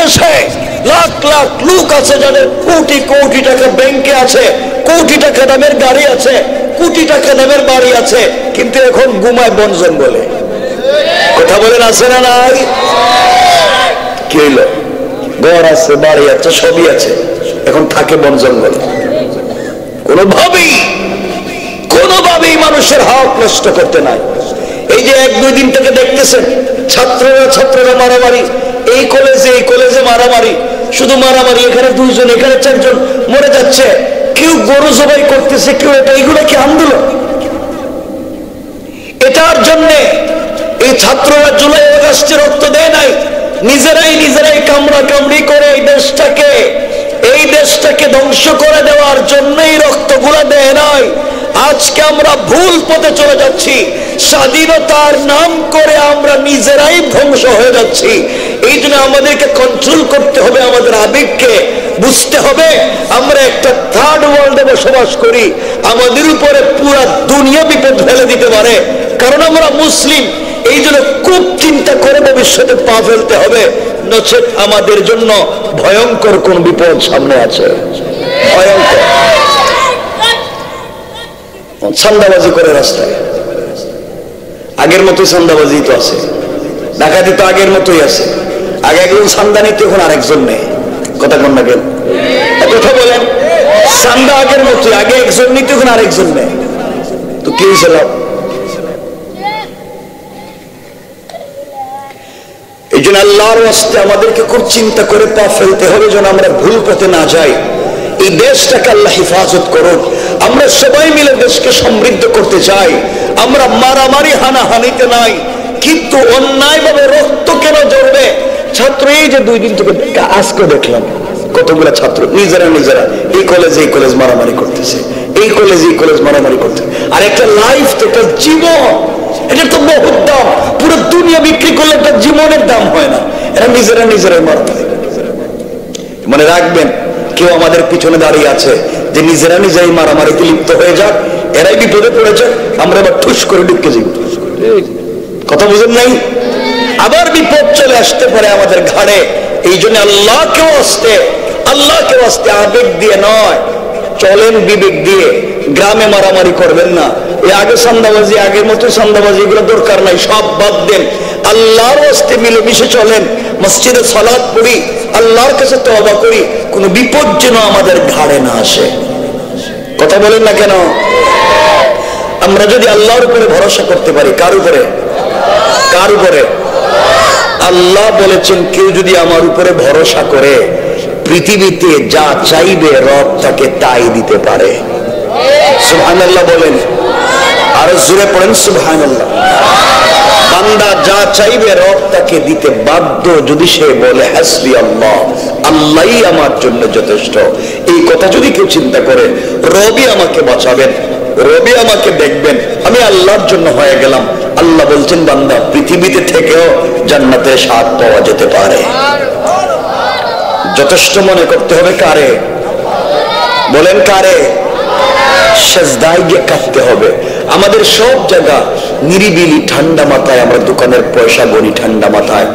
দেশে লাখ লাখ লোক আছে যাদের কোটি কোটি টাকা ব্যাংকে আছে, কোটি টাকা দামের গাড়ি আছে, কোটি টাকা দামের বাড়ি আছে, কিন্তু এখন ঘুমায় বন জঙ্গলে। কথা বলেন আছে না নাই? কি হইল? ঘর আছে, বাড়ি আছে, সবই আছে, এখন থাকে বন জঙ্গলে। কোনোভাবেই মানুষের হক নষ্ট করতে নাই। এই যে 1-2 দিন থেকে দেখতেছেন ছাত্ররা মারামারি, এই কলেজে মারামারি, শুধু মারামারি, এখানে 2 জন এখানে 4 জন মরে যাচ্ছে, কেউ গরু জবাই করতেছে, কেউ এটা। এগুলো কি আন্দোলন? এটার জন্য এই ছাত্ররা জুলাই আগস্টে রক্ত দেয় নাই, নিজেরাই কামড়া কামড়ি করে এই দেশটাকে ধ্বংস করে দেওয়ার জন্যই রক্তগুলা দেয় নাই। আজকে আমরা ভুল পথে চলে যাচ্ছি, স্বাধীনতার নাম করে আমরা নিজেরাই ধ্বংস হয়ে যাচ্ছি। এই জন্য আমাদেরকে কন্ট্রোল করতে হবে, আমাদের আবেগকে বুঝতে হবে। আমরা একটা থার্ড ওয়ার্ল্ডে বসবাস করি, আমাদের উপরে পুরা দুনিয়া বিপদ ফেলে দিতে পারে, কারণ আমরা মুসলিম। এই জন্য খুব চিন্তা করে ভবিষ্যতে পা ফেলতে হবে, নচেত আমাদের জন্য ভয়ঙ্কর কোন বিপদ সামনে আছে। ভয়ঙ্কর। চাঁদাবাজি করে রাস্তায়, আগের মতোই চাঁদাবাজি তো আছে, ডাকাতি তো আগের মতোই আছে। আগে একজন চাঁদা নিতে, এখন আরেকজন নেই। কথা কোন না কেন? কথা বলেন। চাঁদা আগের মতোই, আগে একজন নিতে, এখন আরেকজন নেই। তো কি হয়েছিল? এই জন্য আল্লাহর ওয়াস্তে আমাদেরকে খুব চিন্তা করে পা ফেলতে হবে যেন আমরা ভুল পথে না যাই। এই দেশটাকে আল্লাহ হেফাজত করুন। আমরা সবাই মিলে দেশকে সমৃদ্ধ করতে চাই। আমরা মারামারি হানাহানিতে নাই, কিন্তু অন্যায় ভাবে রক্ত কেন ঝরবে? ছাত্র এই যে 2 দিন থেকে আজকে দেখলাম কতগুলা ছাত্র নিজেরা এই কলেজ মারামারি করতেছে, এই কলেজ মারামারি করতেছে। আর একটা লাইফ তো, একটা জীবন, এটা তো বহুত দাম। পুরো দুনিয়া বিক্রি করলে একটা জীবনের দাম হয় না। এরা নিজেরাই মারামারি। মনে রাখবেন, কেউ আমাদের পিছনে দাঁড়িয়ে আছে যে নিজেরাই মারামারিতে লিপ্ত হয়ে যাক, এরাই বিপদে পড়েছে, আমরা এবার ঠুস করে ঢুকে যাই। কথা বুঝেন নাই? আবার বিপদ চলে আসতে পারে আমাদের ঘাড়ে। এই জন্য আল্লাহকে আস্তে আবেগ দিয়ে নয়, চলেন বিবেক দিয়ে। গ্রামে মারামারি করবেন না। এই আগে চাঁদাবাজি, আগের মতো চাঁদাবাজি, এগুলো দরকার নাই, সব বাদ দেন। আল্লাহর ওয়াস্তে মিলেমিশে চলেন, মসজিদে সালাত পড়ি, আল্লাহর কাছে তওবা করি, কোন বিপদ যেন আমাদের ঘাড়ে না আসে। কথা বলেন না কেন? আমরা যদি আল্লাহর উপরে ভরসা করতে পারি, কার উপরে? আল্লাহ বলেছেন, কেউ যদি আমার উপরে ভরসা করে, পৃথিবীতে যা চাইবে রব তাকে তাই দিতে পারে। সুবহানাল্লাহ বলেন, আর জোরে পড়েন সুবহানাল্লাহ। বান্দা যা চাইবে রব তাকে দিতে বাধ্য, যদি সে বলে হাসবি আল্লাহ, আল্লাহই আমার জন্য যথেষ্ট। এই কথা যদি কেউ চিন্তা করে, রবি আমাকে বাঁচাবেন, রবি আমাকে দেখবেন, আমি আল্লাহর জন্য হয়ে গেলাম। আল্লাহ বলছেন, বান্দা পৃথিবীতে থেকেও জান্নাতের স্বাদ পাওয়া যেতে পারে। যথেষ্ট মনে করতে হবে কারে? বলেন কারে? সেজদায় গিয়ে কাঁদতে হবে। আমাদের সব জায়গা নিরিবিলি ঠান্ডা মাথায়, আমরা দোকানের পয়সা গণি ঠান্ডা মাথায়,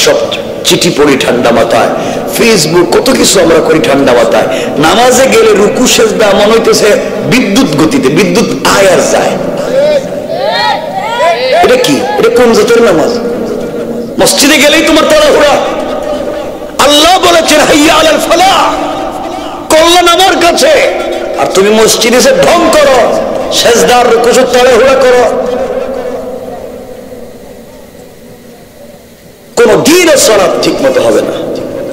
সব চিঠি পড়ি ঠান্ডা মাথায়, ফেসবুক কত কিছু আমরা করি ঠান্ডা মাথায়। নামাজে গেলে রুকু সেজদা মনে হইতেছে বিদ্যুৎ গতিতে, বিদ্যুৎ আয় আর যায়। এটা কি? এটা কোন জাতের নামাজ? মসজিদে গেলেই তোমার তাড়াহুড়া। আল্লাহ বলেছেন, হাইয়া আলাল ফালাহ, কল্যাণ আমার কাছে। আর তুমি মসজিদে এসে ঢং করো, সেজদার রুকু তাড়াহুড়া করো। কোন দিনের সালাত ঠিক মতো হবে না।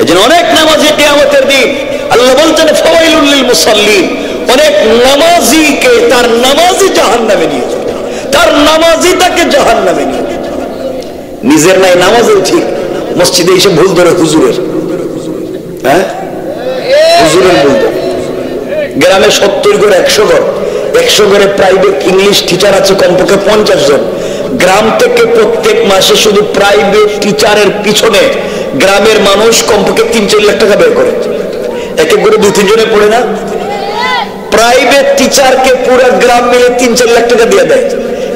এই জন্য অনেক নামাজি কিয়ামতের দিন আল্লাহ বলছেন, ফাওয়াইলুল লিল মুসাল্লিন, অনেক নামাজিকে তার নামাজি জাহান্নামে নিয়ে যাবে, তার নামাজি তাকে জাহান্নামে নিয়ে যাবে। নিজের নাই নামাজও ঠিক, মসজিদে এসে ভুল ধরে হুজুরের, হুজুরের ভুল ধরে। গ্রামে 70 ঘর 100 ঘর, 100 ঘরে প্রাইভেট ইংলিশ টিচার আছে কমপক্ষে 50 জন। গ্রাম থেকে প্রত্যেক মাসে শুধু প্রাইভেট টিচারের পিছনে গ্রামের মানুষ কমপক্ষে 3-4 লাখ টাকা ব্যয় করে। এক এক করে 2-3 জনে পড়ে না? প্রাইভেট টিচারকে পুরো গ্রাম মিলে 3-4 লাখ টাকা দিয়ে দেয়,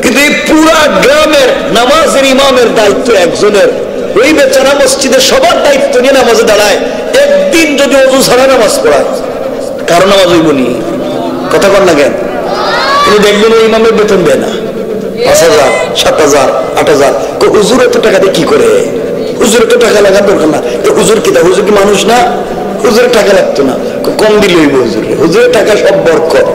কিন্তু এই পুরো গ্রামের নামাজের ইমামের দায়িত্ব একজনের। ওই বেচারা মসজিদে সবার দায়িত্ব নিয়ে নামাজে দাঁড়ায়, একদিন যদি ওযু ছাড়া নামাজ পড়ায় কারো নামাজ হইব নি? কথা বল না কেন? তিনি দেখবেন ওই ইমামের বেতন দেয় না, 5,000 7,000 8,000। হুজুর এত টাকা দিয়ে কি করে? হুজুর এত টাকা লাগার দরকার না। হুজুর কি হুজুর কি মানুষ না? হুজুরের টাকা লাগতো না, কম দিলে হইব হুজুরে। হুজুরের টাকা সব বরকত।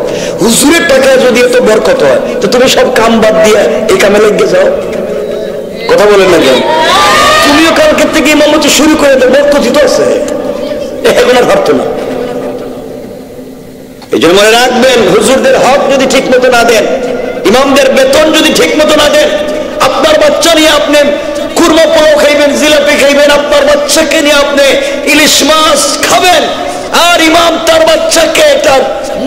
হুজুরের টাকা যদি এত বরকত হয় তো তুমি সব কাম বাদ দিয়ে এই কামে লেগে যাও। কথা বলেন না কেন? তুমিও কালকে থেকে ইমামতি শুরু করে দেবো, বরকতই তো আছে, এখন আর ভাবতো না। এই জন্য মনে রাখবেন, হুজুরদের হক যদি ঠিক মতো না দেন, ইমামদের বেতন যদি ঠিক মতো না দেন, আপনার বাচ্চা নিয়ে আপনি কুরমা পোলাও খাইবেন, জিলাপি খাইবেন, আপনার বাচ্চাকে নিয়ে আপনি ইলিশ মাছ খাবেন, আর ইমাম তার বাচ্চাকে তার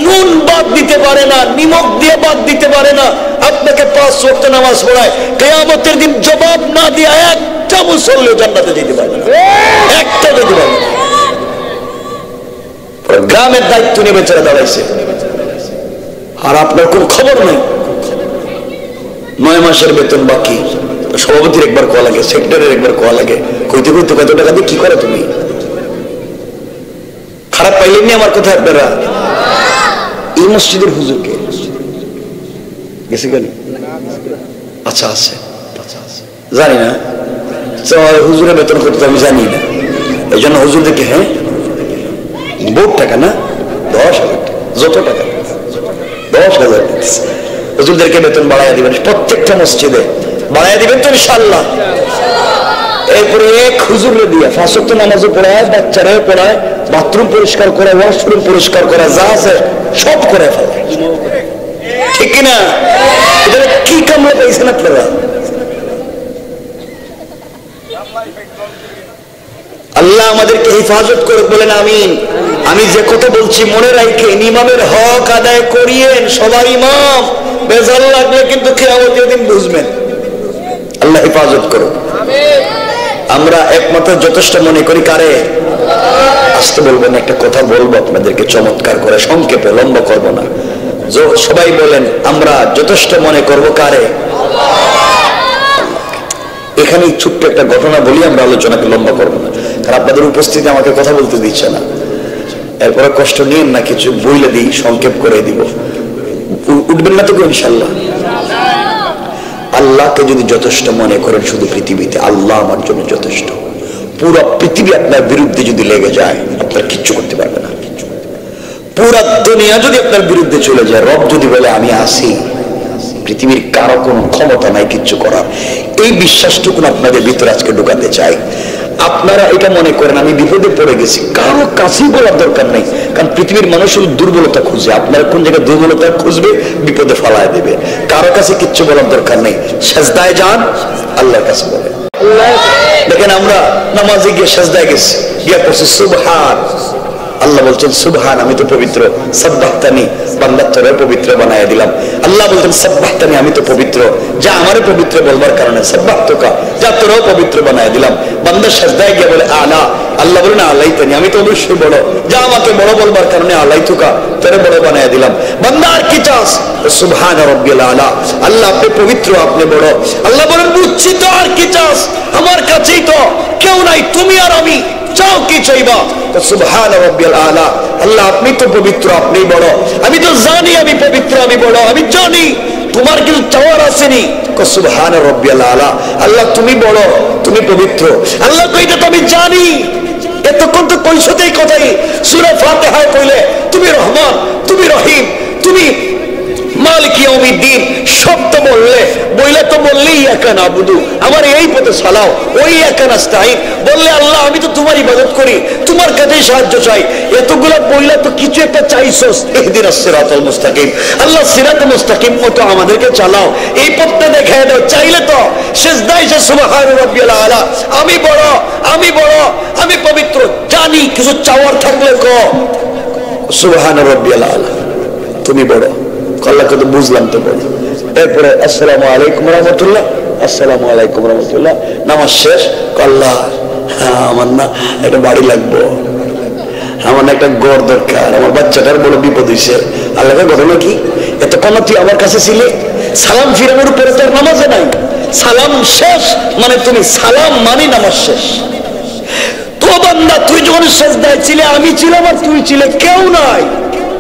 নুন বাদ দিতে পারে না, নিমক দিয়ে বাদ দিতে পারে না, আপনাকে 5 ওয়াক্ত নামাজ পড়ায়, কিয়ামতের দিন জবাব না দিয়ে একটা মুসল্লিও জান্নাতে যেতে পারবে না, একটা যেতে পারবে না। গ্রামের দায়িত্ব নিয়ে বেচারা দাঁড়াইছে, আর আপনার কোন খবর নেই। 9 মাসের বেতন বাকি, সভাপতির একবার কোয়া লাগে, সেক্রেটারির একবার কোয়া লাগে, কইতে কইতে কত টাকা দিয়ে কি করে তুমি? খারাপ পাইলেন নি আমার কথা আপনারা? এই মসজিদের হুজুরকে গেছে কেন? আচ্ছা আছে, জানি না হুজুরের বেতন করতে, আমি জানি না। এই জন্য হুজুরদেরকে, হ্যাঁ বোর্ড টাকা না, 10,000 যত টাকা 10,000 হুজুরদেরকে বেতন বাড়াইয়া দিবেন, প্রত্যেকটা মসজিদে বাড়াইয়া দিবেন তো ইনশাআল্লাহ। এরপরে এক হুজুরে দিয়ে 5 ওয়াক্ত নামাজও পড়ায়, বাচ্চারাও পড়ায়, বাথরুম পরিষ্কার করে, ওয়াশরুম পরিষ্কার করে, যা আছে সব করে ফেলে, ঠিক কিনা? এটা কি কামড়ে পাইছেন আপনারা? আল্লাহ আমাদেরকে হেফাজত করে, বলেন আমিন। আমি যে কথা বলছি মনে রাখেন, ইমামের হক আদায় করিয়েন। সবাই ইমাম, বেজাল লাগলে কিন্তু কিয়ামতের দিন বুঝবেন। আল্লাহ হেফাজত করো। আমরা একমাত্র যথেষ্ট মনে করি কারে? আসতে বলবেন, একটা কথা বলবো আপনাদেরকে চমৎকার করে, সংক্ষেপে, লম্বা করবো না। সবাই বলেন, আমরা যথেষ্ট মনে করব কারে? এখানে ছোট্ট একটা ঘটনা বলি, আমরা আলোচনাকে লম্বা করবো না, কারণ আপনাদের উপস্থিতি আমাকে কথা বলতে দিচ্ছে না। এরপরে কষ্ট নিয়েন না, কিছু বইলে দিই, সংক্ষেপ করে দিব, উঠবেন না তো ইনশাল্লাহ। আল্লাহকে যদি যথেষ্ট মনে করেন শুধু পৃথিবীতে, আল্লাহ আমার জন্য যথেষ্ট। পুরো পৃথিবী আপনার বিরুদ্ধে যদি লেগে যায়, আপনার কিচ্ছু করতে পারবে না। পুরা দুনিয়া যদি আপনার বিরুদ্ধে চলে যায়, রব যদি বলে আমি আসি, পৃথিবীর কারো কোনো ক্ষমতা নাই কিচ্ছু করার। এই বিশ্বাসটুকু আপনাদের ভিতরে আজকে ঢুকাতে চাই। আপনারা এটা মনে করেন আমি বিপদে পড়ে গেছি, কারো কাছেই বলার দরকার নেই, কারণ পৃথিবীর মানুষ দুর্বলতা খুঁজে, আপনারা কোন জায়গায় দুর্বলতা খুঁজবে, বিপদে ফালায় দেবে। কারো কাছে কিচ্ছু বলার দরকার নেই, সেজদায় যান, আল্লাহর কাছে বলেন। দেখেন আমরা নামাজে গিয়ে সেজদায় গেছি, গিয়ে পড়ছি সুবহান, আল্লাহ বলছেন সুবহান, আমি তো পবিত্র, সাব্বাহতানি, বান্দা তোরে পবিত্র বানায় দিলাম। আল্লাহ বলছেন সাব্বাহতানি, আমি তো পবিত্র, যা আমারে পবিত্র বলবার কারণে সাব্বাহতুকা, যা তোরেও পবিত্র বানায় দিলাম। বান্দা সাজদায় গিয়ে বলে আলা, আল্লাহ বলেন আলাইতানি, আমি তো অবশ্যই বড়, যা আমাকে বড় বলবার কারণে আলাইতুকা, তোরে বড় বানায় দিলাম। বান্দা আর কি চাস? সুবহান রাব্বিল আলা, আল্লাহ আপনি পবিত্র, আপনি বড়। আল্লাহ বলেন বুঝছি তো, আর কি চাস? আমার কাছেই তো কেউ নাই, তুমি আর আমি, চাও কি চাইবা? সুবহান রাব্বিল আলা, আল্লাহ আপনি তো পবিত্র, আপনি বড়। আমি তো জানি আমি পবিত্র, আমি বড়, আমি জানি, তোমার কিছু চাওয়ার আসেনি। সুবহান রাব্বিল আলা, আল্লাহ তুমি বড়, তুমি পবিত্র। আল্লাহ কইটা তো আমি জানি, এতক্ষণ তো কইছতেই কথাই। সূরা ফাতিহায় কইলে তুমি রহমান, তুমি রহিম, তুমি মালিক ইয়াউমিদ্দিন, শব্দ বললে বইলে তো বললেই ইয়াকা নাবুদু, আমার এই পথে চালাও, ওই ইয়াকা নাস্তাইন বললে আল্লাহ আমি তো তোমার ইবাদত করি, তোমার কাছেই সাহায্য চাই। এতগুলা বইলে তো কিছু একটা চাইছস, ইহদিনাস সিরাতাল মুস্তাকিম, আল্লাহ সিরাতুল মুস্তাকিম মতো আমাদেরকে চালাও, এই পথটা দেখায় দাও। চাইলে তো সিজদায় যে সুবহান রাব্বিল আলা, আমি বড়, আমি বড়, আমি পবিত্র, জানি, কিছু চাওয়ার থাকলে কো সুবহান রাব্বিল আলা, তুমি বড়। আল্লাহকে তো বুঝলাম তো বড়। এরপরে আসসালামু আলাইকুম রহমতুল্লাহ, আসসালামু আলাইকুম রহমতুল্লাহ, নামাজ শেষ। আল্লাহ আমার না একটা বাড়ি লাগবো, আমার না একটা ঘর দরকার, আমার বাচ্চাটার বড় বিপদ হয়েছে। আল্লাহকে ঘটনা কি? এতক্ষণ তুই আমার কাছে ছিলে, সালাম ফিরানোর উপরে তোর নামাজে নাই, সালাম শেষ মানে তুমি সালাম মানে নামাজ শেষ। তো বান্দা তুই যখন সেজদায় ছিলে, আমি ছিলাম আর তুই ছিলে, কেউ নাই,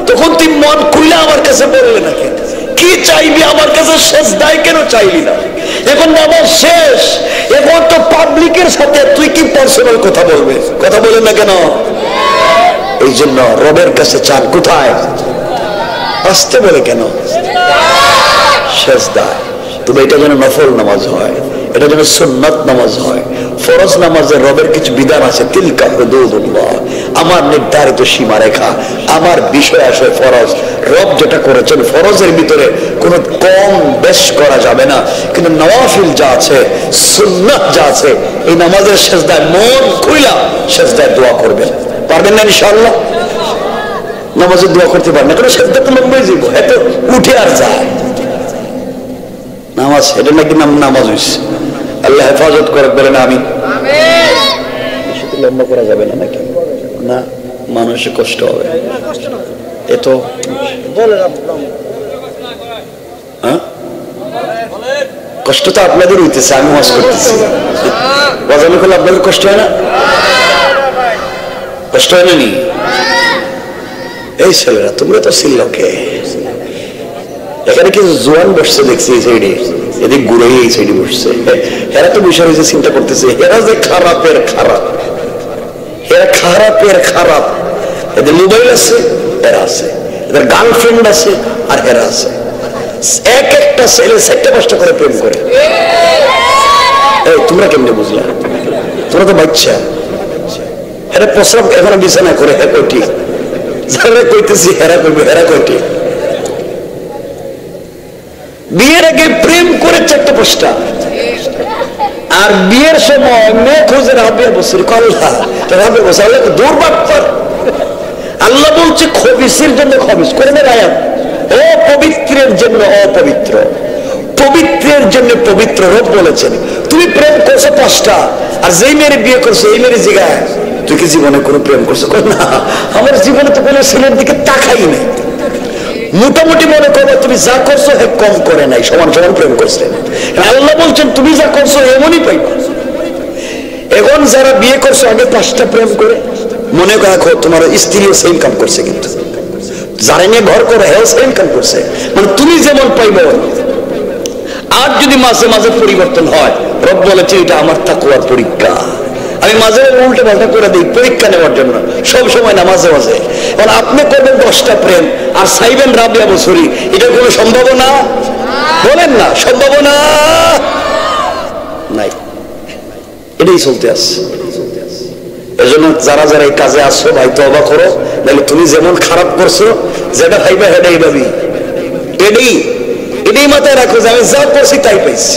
তখন তুই মন খুলে আমার কাছে বললে না কেন? কি চাইবি আমার কাছে? সেজদায় কেন চাইলি না? এখন নামাজ শেষ, এখন তো পাবলিকের সাথে তুই কি পার্সোনাল কথা বলবে? কথা বলে না কেন? এই জন্য রবের কাছে চান কোথায়? আসতে বলে কেন? সেজদায়। তবে এটা যেন নফল নামাজ হয়, এটা যেন সুন্নাত নামাজ হয়। ফরজ নামাজের রবের কিছু বিধান আছে, তিলকা হুদুদুল্লাহ, আমার নির্ধারিত সীমারেখা, আমার বিষয় আসে ফরজ। রব যেটা করেছেন ফরজের ভিতরে কোনো কম বেশ করা যাবে না। কিন্তু নওয়াফিল যা আছে, সুন্নাত যা আছে, এই নামাজের সেজদায় মন খুইলা সেজদায় দোয়া করবেন। পারবেন না ইনশাআল্লাহ? নামাজে দোয়া করতে পারেন না, কারণ সেজদা তো লম্বাই যাব, এত উঠে আর যায় নামাজ, এটা নাকি নামাজ হইছে। আল্লাহ হেফাজত করে, বলেন আমি। বেশি তো লম্বা করা যাবে না নাকি? না, মানুষের কষ্ট হবে। এত কষ্ট তো আপনাদের হইতেছে, আমি ওয়াজ করতেছি, বাজানো করলে আপনাদের কষ্ট হয় না? কষ্ট হয় না নি? এই ছেলেরা তোমরা তো সিল্লকে, এখানে কিছু জোয়ান বসছে দেখছি এই সাইডে, এদিক ঘুরে এই সাইডে বসছে। এরা তো বিষয় হয়েছে, চিন্তা করতেছে এরা যে খারাপের খারাপ, এরা খারাপের খারাপ। এদের মোবাইল আছে, এরা আছে, এদের গার্লফ্রেন্ড আছে, আর এরা আছে। এক একটা ছেলে 4-5টা করে প্রেম করে। এই তোমরা কেমনে বুঝলা? তোমরা তো বাচ্চা। এরা প্রস্রাব এখানে বিছানা করে, হ্যাঁ কয়টি? যারা কইতেছি হেরা করবে, হেরা কয়টি? বিয়ের আগে প্রেম করে 4-5টা, আর বিয়ের সময় মেয়ে খোঁজে রাবিয়া বছর কল্লা, রাবিয়া বছর দুর্বাপ্পার। আল্লাহ বলছে খবিসের জন্য খবিস করে না আয়াত, অপবিত্রের জন্য অপবিত্র, পবিত্রের জন্য পবিত্র। রব বলেছেন তুমি প্রেম করছো 5টা, আর যেই মেয়ের বিয়ে করছো এই মেয়ের জিগায় তুই কি জীবনে কোনো প্রেম করছো? না, আমার জীবনে তো কোনো ছেলের দিকে তাকাই নাই। মোটামুটি মনে করো তুমি যা করছো হে কম করে নাই, সমান সমান প্রেম করছে। আল্লাহ বলছেন তুমি যা করছো এমনই পাইবা। এখন যারা বিয়ে করছো আগে 5টা প্রেম করে, মনে রাখো তোমার স্ত্রীও সেম কাম করছে, কিন্তু যারা নিয়ে ঘর করে হেও সেম কাম করছে। মানে তুমি যেমন পাইব, আর যদি মাঝে মাঝে পরিবর্তন হয়, রব বলেছে এটা আমার তাকওয়ার পরীক্ষা। আমি মাঝে উল্টে পাল্টা করে দিই পরীক্ষা নেওয়ার জন্য, সব সময় না, মাঝে মাঝে। এখন আপনি করবেন 10টা প্রেম আর চাইবেন রাবিয়া বছরই, এটা কোনো সম্ভাবনা? বলেন না, সম্ভাবনা নাই। এটাই চলতে আসছে। এজন্য যারা যারা এই কাজে আসছো ভাই তওবা করো, নাহলে তুমি যেমন খারাপ করছো, যেটা ভাইবা হেডাই ভাবি, এটাই মাথায় রাখো যে আমি যা করছি তাই পাইছি।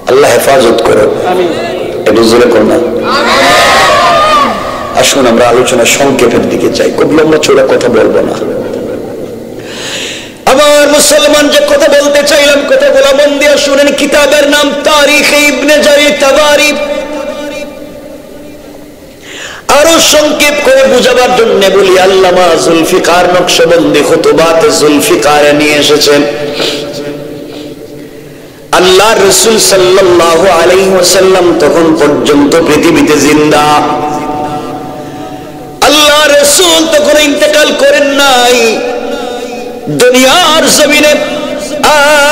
আল্লাহ হেফাজত করো, একটু জোরে করো না। আসুন আমরা আলোচনা সংক্ষেপের দিকে যাই, খুব লম্বা চোরা কথা বলবো না। আমার মুসলমান যে কথা বলতে চাইলাম, কথাগুলো মন দিয়ে শুনেন। কিতাবের নাম তারিখে ইবনে জারির তাবারি। আরো সংক্ষেপ করে বুঝাবার জন্য বলি, আল্লামা জুলফিকার নকশবন্দি খুতুবাত জুলফিকারে নিয়ে এসেছেন, আল্লাহ রাসূল সাল্লাল্লাহু আলাইহি ওয়াসাল্লাম তখন পর্যন্ত পৃথিবীতে জিন্দা। আল্লাহ রাসূল তখন ইন্তেকাল করেন নাই। দুনিয়ার জমিনে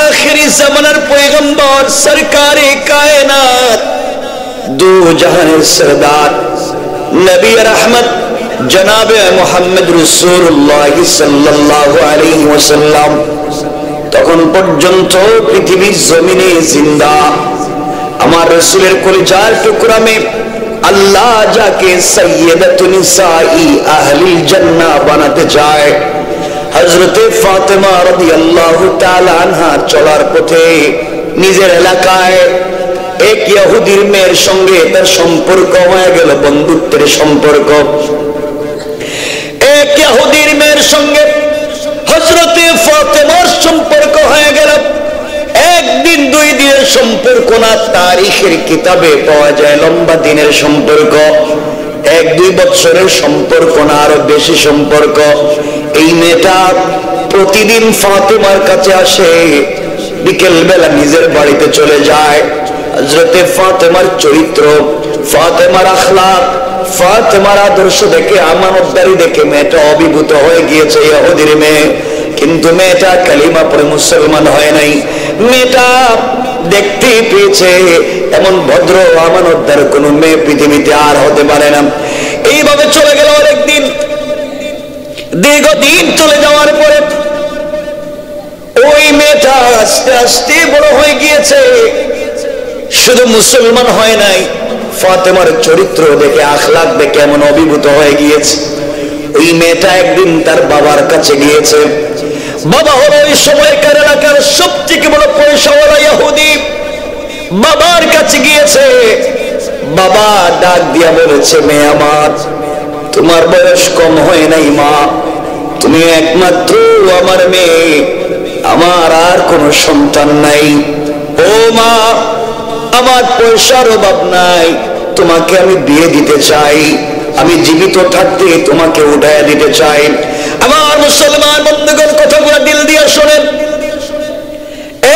আখিরি জামানার পয়গম্বর সরকারে কায়নাত, দু জাহানের সরদার নবী রহমত জনাবে মুহাম্মদ রাসূলুল্লাহ সাল্লাল্লাহু আলাইহি ওয়াসাল্লাম তখন পর্যন্ত পৃথিবীর জমিনে জিন্দা। আমার রাসূলের কলিজার টুকরা মে আল্লাহ যাকে সাইয়্যিদাতুন নিসাই আহলিল জান্নাহ বানাতে চায়, হযরতে ফাতেমা রাদিয়াল্লাহু তাআলা আনহা চলার পথে নিজের এলাকায় এক ইহুদির মেয়ের সঙ্গে তার সম্পর্ক হয়ে গেল, বন্ধুত্বের সম্পর্ক। এক ইহুদির মেয়ের সঙ্গে হযরতে ফাতেমার সম্পর্ক হয়ে গেল। একদিন 2 দিনের সম্পর্ক না, তারিখের কিতাবে পাওয়া যায় লম্বা দিনের সম্পর্ক। 1-2 বছরের সম্পর্ক না, আরো বেশি সম্পর্ক। এই মেয়েটা প্রতিদিন ফাতেমার কাছে আসে, বিকেল বেলা নিজের বাড়িতে চলে যায়। হযরতে ফাতেমার চরিত্র, ফাতেমার আখলাক, ফাতেমার আদর্শ দেখে, আমানতদারি দেখে মেয়েটা অভিভূত হয়ে গিয়েছে ইহুদির মেয়ে। কিন্তু মেয়েটা কালিমা পড়ে মুসলমান হয় নাই। মেয়েটা দেখতে পেয়েছে এমন ভদ্র আমানতদার কোন মেয়ে পৃথিবীতে আর হতে পারে না। এইভাবে চলে গেল অনেকদিন। দীর্ঘদিন চলে যাওয়ার পরে ওই মেয়েটা আস্তে আস্তে বড় হয়ে গিয়েছে। শুধু মুসলমান হয় নাই, ফাতেমার চরিত্র দেখে, আখলাক দেখে এমন অভিভূত হয়ে গিয়েছে। ওই মেয়েটা একদিন তার বাবার কাছে গিয়েছে। বাবা হলো ওই সময়কার এলাকার সবথেকে বড় পয়সাওয়ালা ইহুদি। বাবার কাছে গিয়েছে। বাবা ডাক দিয়া বলেছে, মেয়ে আমার, তোমার বয়স কম হয় নাই মা, তুমি একমাত্র আমার মেয়ে, আমার আর কোনো সন্তান নাই। ও মা, আমার পয়সার অভাব নাই, তোমাকে আমি বিয়ে দিতে চাই, আমি জীবিত থাকতে তোমাকে উঠাইয়া দিতে চাই। আমার মুসলমান বন্ধুগণ, কথাগুলো দিল দিয়ে শোনেন।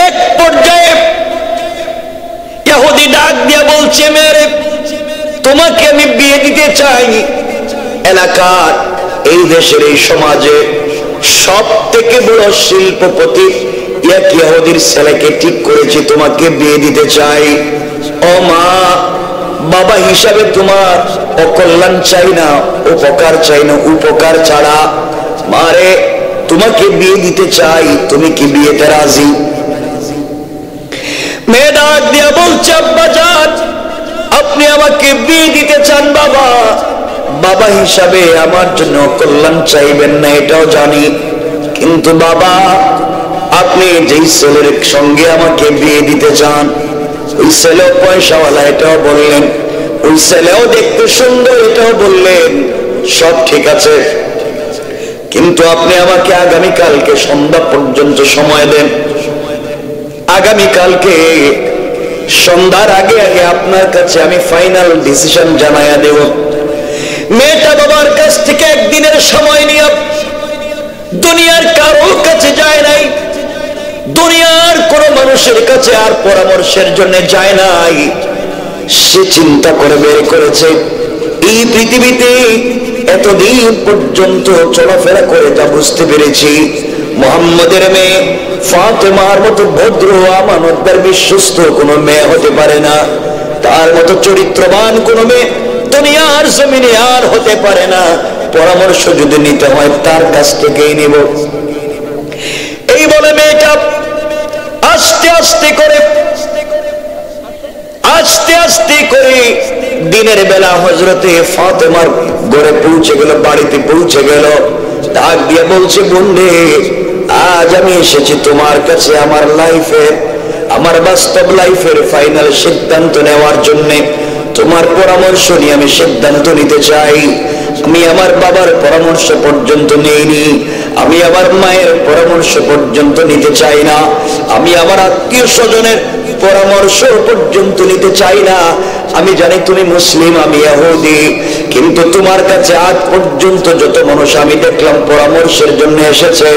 এক পর্যায়ে ইহুদি ডাক দিয়া বলছে, মেরে তোমাকে আমি বিয়ে দিতে চাই। এলাকার, এই দেশের, এই সমাজে সব থেকে বড় শিল্পপতি এক ইহুদির ছেলেকে ঠিক করেছি, তোমাকে বিয়ে দিতে চাই। ও মা, বাবা হিসাবে তোমার অকল্যাণ চাই না, উপকার চাই না, উপকার ছাড়া। মারে, তোমাকে বিয়ে দিতে চাই, তুমি কি বিয়েতে রাজি? মেয়ে ডাক দিয়া বলছে, আব্বা জান, আপনি আমাকে বিয়ে দিতে চান বাবা, বাবা হিসাবে আমার জন্য কল্যাণ চাইবেন না এটাও জানি, কিন্তু বাবা আপনি যেই ছেলের সঙ্গে আমাকে বিয়ে দিতে চান ওই ছেলেও পয়সাওয়ালা এটাও বললেন, ওই ছেলেও দেখতে সুন্দর এটাও বললেন, সব ঠিক আছে, কিন্তু আপনি আমাকে আগামীকালকে সন্ধ্যা পর্যন্ত সময় দেন। আগামীকালকে সন্ধ্যার আগে আগে আপনার কাছে আমি ফাইনাল ডিসিশন জানাইয়া দেব। মেয়েটা বাবার কাছ থেকে একদিনের সময় নিয়ে দুনিয়ার কারোর কাছে যায় নাই, দুনিয়ার কোন মানুষের কাছে আর পরামর্শের জন্য যায় নাই। সে চিন্তা করে বের করেছে, এই পৃথিবীতে এতদিন পর্যন্ত চলাফেরা করে যা বুঝতে পেরেছি, মুহাম্মদের মেয়ে ফাতেমার মতো ভদ্র আমানতদার বিশ্বস্ত কোনো মেয়ে হতে পারে না, তার মতো চরিত্রবান কোনো মেয়ে দুনিয়ার জমিনে আর হতে পারে না। পরামর্শ যদি নিতে হয় তার কাছ থেকেই নিব। এই বলে মেয়েটা আস্তে আস্তে করে দিনের বেলা হযরতে ফাতেমার ঘরে পৌঁছে গেল, বাড়িতে পৌঁছে গেল। ডাক দিয়ে বলছে, বন্ধে, আজ আমি এসেছি তোমার কাছে আমার লাইফের, আমার বাস্তব লাইফের ফাইনাল সিদ্ধান্ত নেওয়ার জন্য। তোমার পরামর্শ নিয়ে আমি সিদ্ধান্ত নিতে চাই। আমি আমার বাবার পরামর্শ পর্যন্ত নেইনি, আমি আমার মায়ের পরামর্শ পর্যন্ত নিতে চাই না, আমি আমার আত্মীয় স্বজনের পরামর্শ পর্যন্ত নিতে চাই না। আমি জানি তুমি মুসলিম, আমি ইহুদি, কিন্তু তোমার কাছে আজ পর্যন্ত যত মানুষ আমি দেখলাম পরামর্শের জন্য এসেছে,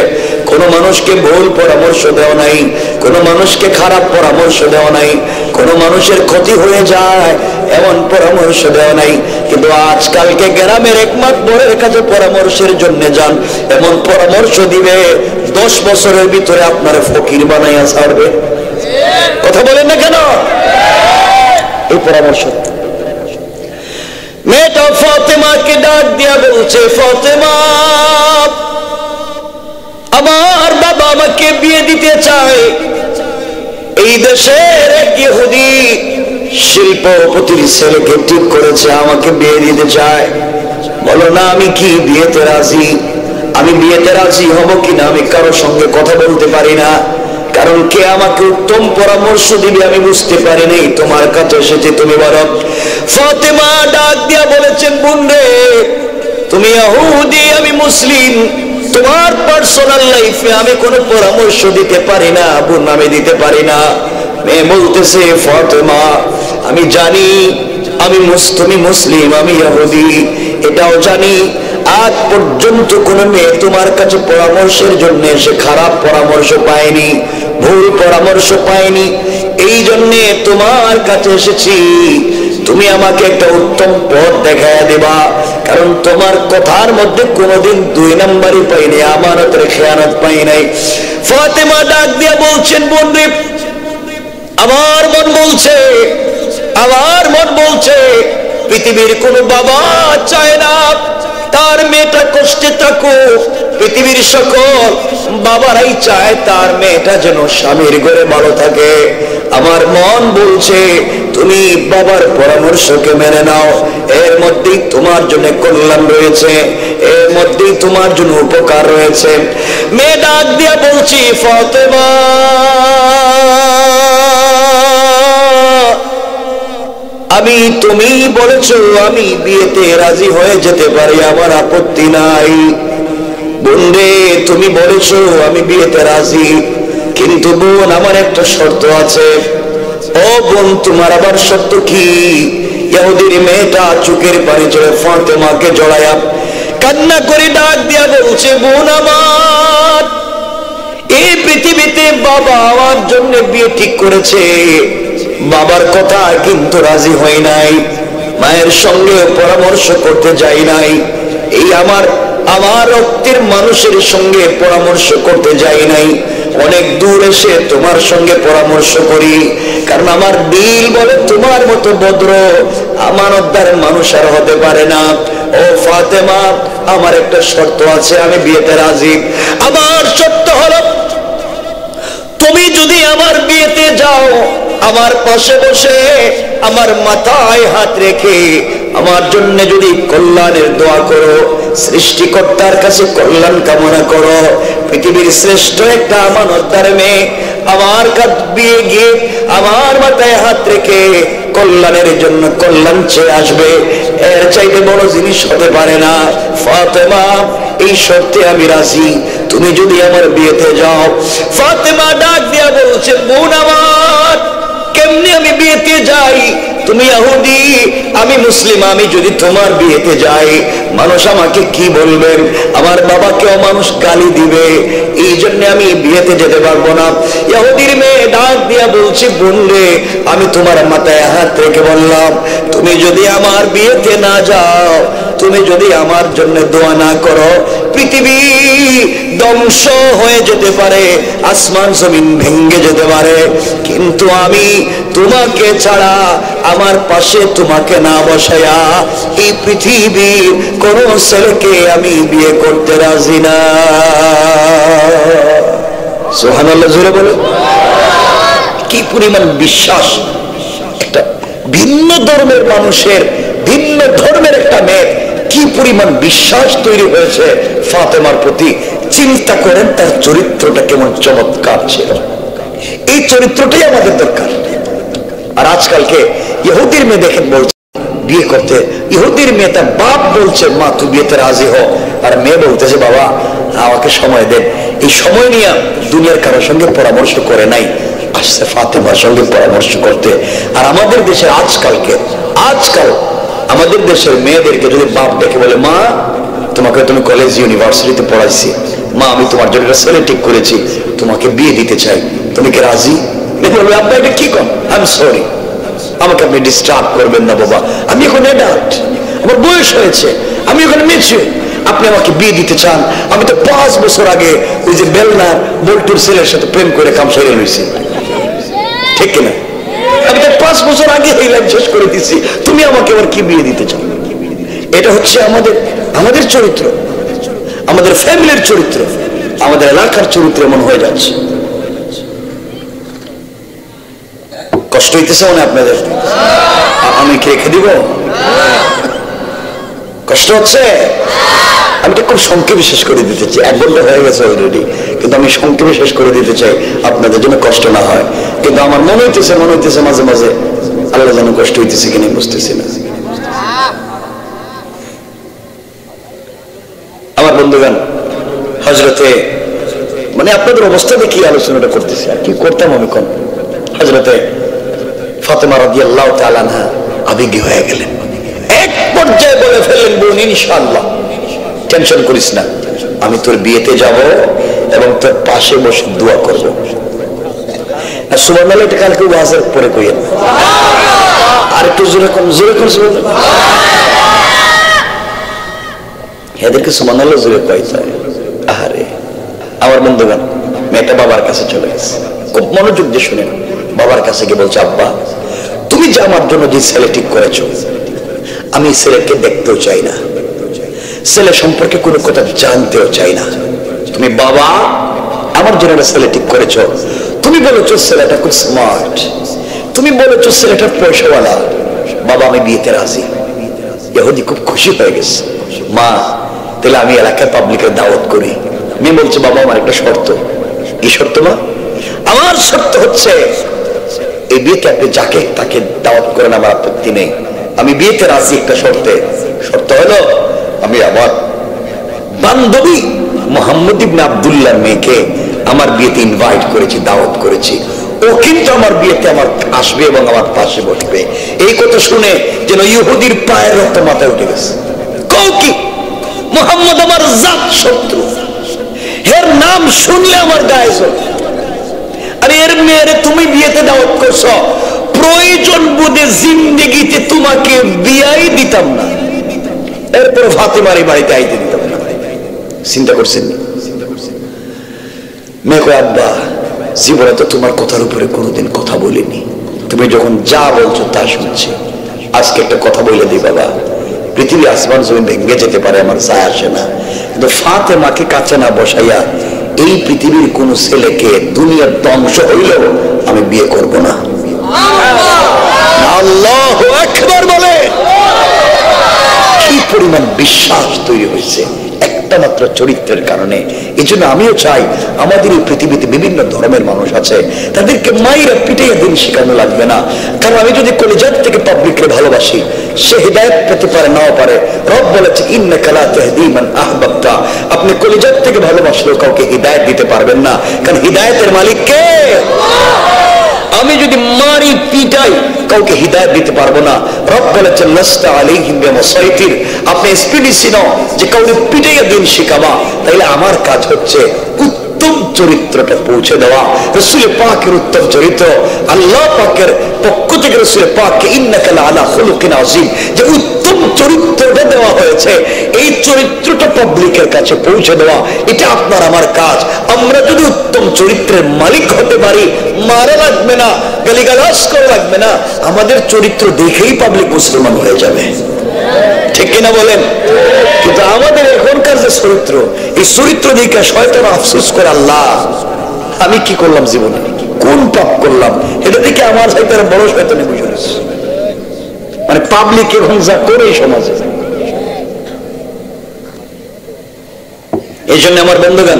কোন মানুষকে ভুল পরামর্শ দেওয়া নাই, কোন মানুষকে খারাপ পরামর্শ দেওয়া নাই, কোন মানুষের ক্ষতি হয়ে যায় এমন পরামর্শ দেওয়া নাই। কিন্তু আজকালকে গ্রামের একমাত্র বড়ের কাছে পরামর্শের জন্য যান, এমন পরামর্শ দিবে 10 বছরের ভিতরে আপনার ফকির বানাইয়া ছাড়বে। কথা বলেন না কেন? এই পরামর্শ মেয়েটা ফাতেমাকে ডাক দিয়া বলছে, ফাতেমা, আমার বাবা আমাকে বিয়ে দিতে চায়। এই দেশের এক ইহুদি শিল্পপতির ছেলেকে ঠিক করেছে, আমাকে বিয়ে দিতে চায়। বলো না, আমি কি বিয়েতে রাজি? আমি বিয়েতে রাজি হব কিনা আমি কারোর সঙ্গে কথা বলতে পারি না, কারণ কে আমাকে উত্তম পরামর্শ দিবে আমি বুঝতে পারি নাই। তোমার কাছে এসেছে, তুমি বলো। ফাতেমা ডাক দিয়া বলেছেন, বোনরে, তুমি ইহুদি, আমি মুসলিম, তোমার পার্সোনাল লাইফে আমি কোনো পরামর্শ দিতে পারি না বোন, আমি দিতে পারি না। মেয়ে বলতেছে, ফাতেমা, আমি জানি তুমি মুসলিম, আমি ইহুদি, এটাও জানি। আজ পর্যন্ত কোন মেয়ে তোমার কাছে পরামর্শের জন্য এসে খারাপ পরামর্শ পায়নি, ভুল পরামর্শ পাইনি, এই জন্যে তোমার কাছে এসেছি। তুমি আমাকে একটা উত্তম পথ দেখায় দেবা, কারণ তোমার কথার মধ্যে কোনোদিন দুই নাম্বারই পাইনি, আমানতের খেয়ানত পাই নাই। ফাতেমা ডাক দিয়ে বলছেন, বন্ধু আমার মন বলছে পৃথিবীর কোন বাবা চায় না তার মেয়েটা কষ্টে থাকুক, পৃথিবীর সকল বাবারাই চায় তার মেয়েটা যেন স্বামীর ঘরে ভালো থাকে। আমার মন বলছে তুমি বাবার পরামর্শকে মেনে নাও, এর মধ্যেই তোমার জন্য কল্যাণ রয়েছে, এর মধ্যেই তোমার জন্য উপকার রয়েছে। মেয়ে ডাক দিয়া বলছি, ফাতেমা তুমি বলেছো আমি বিয়েতে রাজি হয়ে যেতে পারি, আমার আপত্তি নাই। বোনরে তুমি বলেছো আমি বিয়েতে রাজি, কিন্তু বোন আমার একটা শর্ত আছে। ও বোন তোমার আবার শর্ত কি? ইহুদির মেয়েটা চোখের পানি ছেড়ে ফাতেমাকে জড়ায়া কান্না করে ডাক দিয়া বলছে, বোন আমার, এই পৃথিবীতে বাবা আমার জন্য বিয়ে ঠিক করেছে, বাবার কথা কিন্তু রাজি হই নাই, মায়ের সঙ্গে পরামর্শ করতে যাই নাই, এই আমার রক্তের মানুষের সঙ্গে পরামর্শ করতে যাই নাই, অনেক দূর এসে তোমার সঙ্গে পরামর্শ করি, কারণ আমার দিল বলে তোমার মতো ভদ্র আমানতদার মানুষ আর হতে পারে না। ও ফাতেমা, আমার একটা শর্ত আছে, আমি বিয়েতে রাজি। আমার শর্ত হলো তুমি যদি আমার বিয়েতে যাও, আমার পাশে বসে আমার মাথায় হাত রেখে আমার জন্য যদি কল্যাণের দোয়া করো, সৃষ্টিকর্তার কাছে কল্যাণ কামনা করো, পৃথিবীর শ্রেষ্ঠ একটা আমানতদার মেয়ে আমার কাছে বিয়ে গিয়ে আমার মাথায় হাত রেখে কল্যাণের জন্য কল্যাণ চেয়ে আসবে, এর চাইতে বড় জিনিস হতে পারে না। ফাতেমা, এই শর্তে আমি রাজি, তুমি যদি আমার বিয়েতে যাও। ফাতেমা ডাক দিয়া বলছে, বোন আমার, কেমনে আমি বিয়েতে যাই? তুমি ইহুদি, আমি মুসলিম, আমি যদি তোমার বিয়েতে যাই মানুষ আমাকে কি বলবেন? আমার বাবাকেও মানুষ গালি দিবে, এই জন্য আমি বিয়েতে যেতে পারবো না। ইহুদির মেয়ে ডাক দিয়া বলছে, বোন রে, আমি তোমার মাথায় হাত রেখে বললাম, তুমি যদি আমার বিয়েতে না যাও, তুমি যদি আমার জন্য দোয়া না করো, পৃথিবী ধ্বংস হয়ে যেতে পারে, আসমান জমিন ভেঙে যেতে পারে, কিন্তু আমি তোমাকে ছাড়া আমার পাশে তোমাকে না বসায়া এই পৃথিবীর কোন ছেলেকে আমি বিয়ে করতে রাজি না। সুবহানাল্লাহ, জোরে বলো। কি পরিমাণ বিশ্বাস! একটা ভিন্ন ধর্মের মানুষের, ভিন্ন ধর্মের একটা মেয়ে, কি পরিমাণ বিশ্বাস তৈরি হয়েছে ফাতেমার প্রতি। চিন্তা করেন তার চরিত্রটা কেমন চমৎকার ছিল। এই চরিত্রটাই আমাদের দরকার। আর আজকালকে ইহুদির মেয়ে দেখেন বলছে বিয়ে করতে, ইহুদির মেয়ে তার বাপ বলছে, মা তুই বিয়েতে রাজি হ, আর মেয়ে বলতেছে, বাবা আমাকে সময় দেন। এই সময় নিয়ে দুনিয়ার কারোর সঙ্গে পরামর্শ করে নাই, আসছে ফাতেমার সঙ্গে পরামর্শ করতে। আর আমাদের দেশে আজকাল আমাদের দেশের মেয়েদেরকে যদি বাপ দেখে বলে, মা তোমাকে তুমি কলেজ ইউনিভার্সিটিতে পড়াইছি, মা আমি তোমার জন্য একটা ছেলে ঠিক করেছি, তোমাকে বিয়ে দিতে চাই, তুমি কি রাজি? বলবে, আপনি এটা কি করেন? আই এম সরি, আমাকে আপনি ডিস্টার্ব করবেন না বাবা, আমি এখন অ্যাডাল্ট, আমার বয়স হয়েছে, আমি এখন ম্যাচিউর, আপনি আমাকে বিয়ে দিতে চান? আমি তো 5 বছর আগে ওই যে বেলনার বল্টুর ছেলের সাথে প্রেম করে কাম সেরে লইছি, ঠিক কিনা? আমি তো 5 বছর আগে এই লাইফ শেষ করে দিচ্ছি, তুমি আমাকে আবার কি বিয়ে দিতে চাও? এটা হচ্ছে আমাদের চরিত্র, আমাদের ফ্যামিলির চরিত্র, আমাদের এলাকার চরিত্র এমন হয়ে যাচ্ছে। কষ্ট হইতেছে মনে আপনাদের? আমি কি রেখে দিব? কষ্ট হচ্ছে? আমি তো খুব সংক্ষেপে শেষ করে দিতে চাই, 1 ঘন্টা হয়ে গেছে অলরেডি, কিন্তু আমি সংক্ষেপে শেষ করে দিতে চাই, আপনাদের জন্য কষ্ট না হয়। কিন্তু আমার মনে হইতেছে মাঝে মাঝে আল্লাহ যেন কষ্ট হইতেছে কিনা বুঝতেছি না। আমার বন্ধুগণ, হযরতে মানে আপনাদের অবস্থা দেখি আলোচনাটা করতেছি, আর কি করতাম আমি কোন। হযরতে ফাতেমা রাদিয়াল্লাহু তাআলা আনহা আবেগী হয়ে গেলেন, এক পর্যায়ে বলে ফেললেন, বোন ইনশাআল্লাহ টেনশন করিস না, আমি তোর বিয়েতে যাব এবং তোর পাশে বসে দোয়া করব। আর সুবহানাল্লাহ এটা কালকে ওয়াজের পরে কইেন, আর একটু জোরে কোন সুবহানাল্লাহ। এদেরকে সুবহানাল্লাহ জোরে কইতে হয়। আহারে আমার বন্ধুগণ, মেয়েটা বাবার কাছে চলে গেছে, খুব মনোযোগ দিয়ে শুনেন। বাবার কাছে গিয়ে বলছে, আব্বা তুমি যে আমার জন্য যে ছেলে ঠিক করেছো, আমি ছেলেকে দেখতেও চাই না, ছেলে সম্পর্কে কোনো কথা জানতেও চাই না। তুমি বাবা আমার জন্য একটা ছেলে ঠিক করেছো, তুমি বলেছো ছেলেটা খুব স্মার্ট, তুমি বলেছো ছেলেটা পয়সাওয়ালা, বাবা আমি বিয়েতে রাজি। ইহুদি খুব খুশি হয়ে গেছে। মা তাহলে আমি এলাকার পাবলিকের দাওয়াত করি। মেয়ে বলছে, বাবা আমার একটা শর্ত। কি শর্ত মা? আমার শর্ত হচ্ছে এই বিয়েতে আপনি যাকে তাকে দাওয়াত করেন, আমার আপত্তি নেই, আমি বিয়েতে রাজি একটা শর্তে। শর্ত হলো আমি আমার বান্ধবী মোহাম্মদ ইবনে আব্দুল্লাহর মেয়েকে আমার বিয়েতে ইনভাইট করেছি, দাওয়াত করেছি, ও কিন্তু আমার বিয়েতে আমার আসবে এবং আমার পাশে বসবে। এই কথা শুনে যেন ইহুদির পায়ের রক্ত মাথায় উঠে গেছে। কও কি? মোহাম্মদ আমার জাত শত্রু, এর নাম শুনলে আমার গায়ে জ্বলে। আরে এর মেয়েরে তুমি বিয়েতে দাওয়াত করছো, প্রয়োজন বোধে জিন্দেগিতে তোমাকে বিয়াই দিতাম না, এরপর ফাতেমার এই বাড়িতে আইতে দিতাম না। চিন্তা করছেন? মেয়ে কয়, আব্বা জীবনে তো তোমার কথার উপরে কোনোদিন কথা বলিনি, তুমি যখন যা বলছো তা শুনছি, আজকে একটা কথা বলে দিই বাবা, পৃথিবী আসমান জমিন ভেঙে যেতে পারে, আমার যায় আসে না, কিন্তু ফাতেমাকে কাছে না বসাইয়া এই পৃথিবীর কোন ছেলেকে দুনিয়ার ধ্বংস হইলেও আমি বিয়ে করব না। আল্লাহু আকবার বলে। কি পরিমাণ বিশ্বাস তৈরি হয়েছে একটা মাত্র চরিত্রের কারণে। এই জন্য আমিও চাই আমাদের এই পৃথিবীতে বিভিন্ন ধর্মের মানুষ আছে, তাদেরকে মাইরা পিটাইয়া দিন শেখানো লাগবে না। কারণ আমি যদি কলিজাত থেকে পাবলিককে ভালোবাসি, সে হিদায়াত পেতে পারে নাও পারে। রব বলেছে, ইন্নাকা লা তাহদি মান আহবাবতা, আপনি কলিজাত থেকে ভালোবাসলেও কাউকে হিদায়াত দিতে পারবেন না, কারণ হিদায়াতের মালিক কে? আমি যদি মারি পিটাই কাউকে হিদায়াত দিতে পারবো না। রব বলেছেন, লাস্তা আলাইহিম বিমুসাইতির, আপনি স্পিডিসি নও যে কাউকে পিটাইয়া দিন শিখাবা। তাইলে আমার কাজ হচ্ছে উত্তম চরিত্রটা পৌঁছে দেওয়া। রাসূল পাকের উত্তম চরিত্র, আল্লাহ পাকের পক্ষ থেকে রাসূল পাককে ইন্নাকা লাআলা খুলুকিন আযীম, যে উত্তম চরিত্রটা দেওয়া হয়েছে, এই চরিত্রটা পাবলিকের কাছে পৌঁছে দেওয়া, এটা আপনার আমার কাজ। আমরা যদি উত্তম চরিত্রের মালিক হতে পারি, মারা লাগবে না, গালিগালাজ করা লাগবে না, আমাদের চরিত্র দেখেই পাবলিক মুসলমান হয়ে যাবে। ঠিক কিনা বলেন? কিন্তু আমাদের এখনকার যে চরিত্র, এই চরিত্র দেখে শয়তান আফসোস করে, আল্লাহ আমি কি করলাম জীবনে, কোন পাপ করলাম, এটা দেখে আমার শয়তানের বড় শয়তানে বুঝে গেছে। মানে পাবলিক এখন যা করে এই সমাজে। এই জন্য আমার বন্ধুগণ,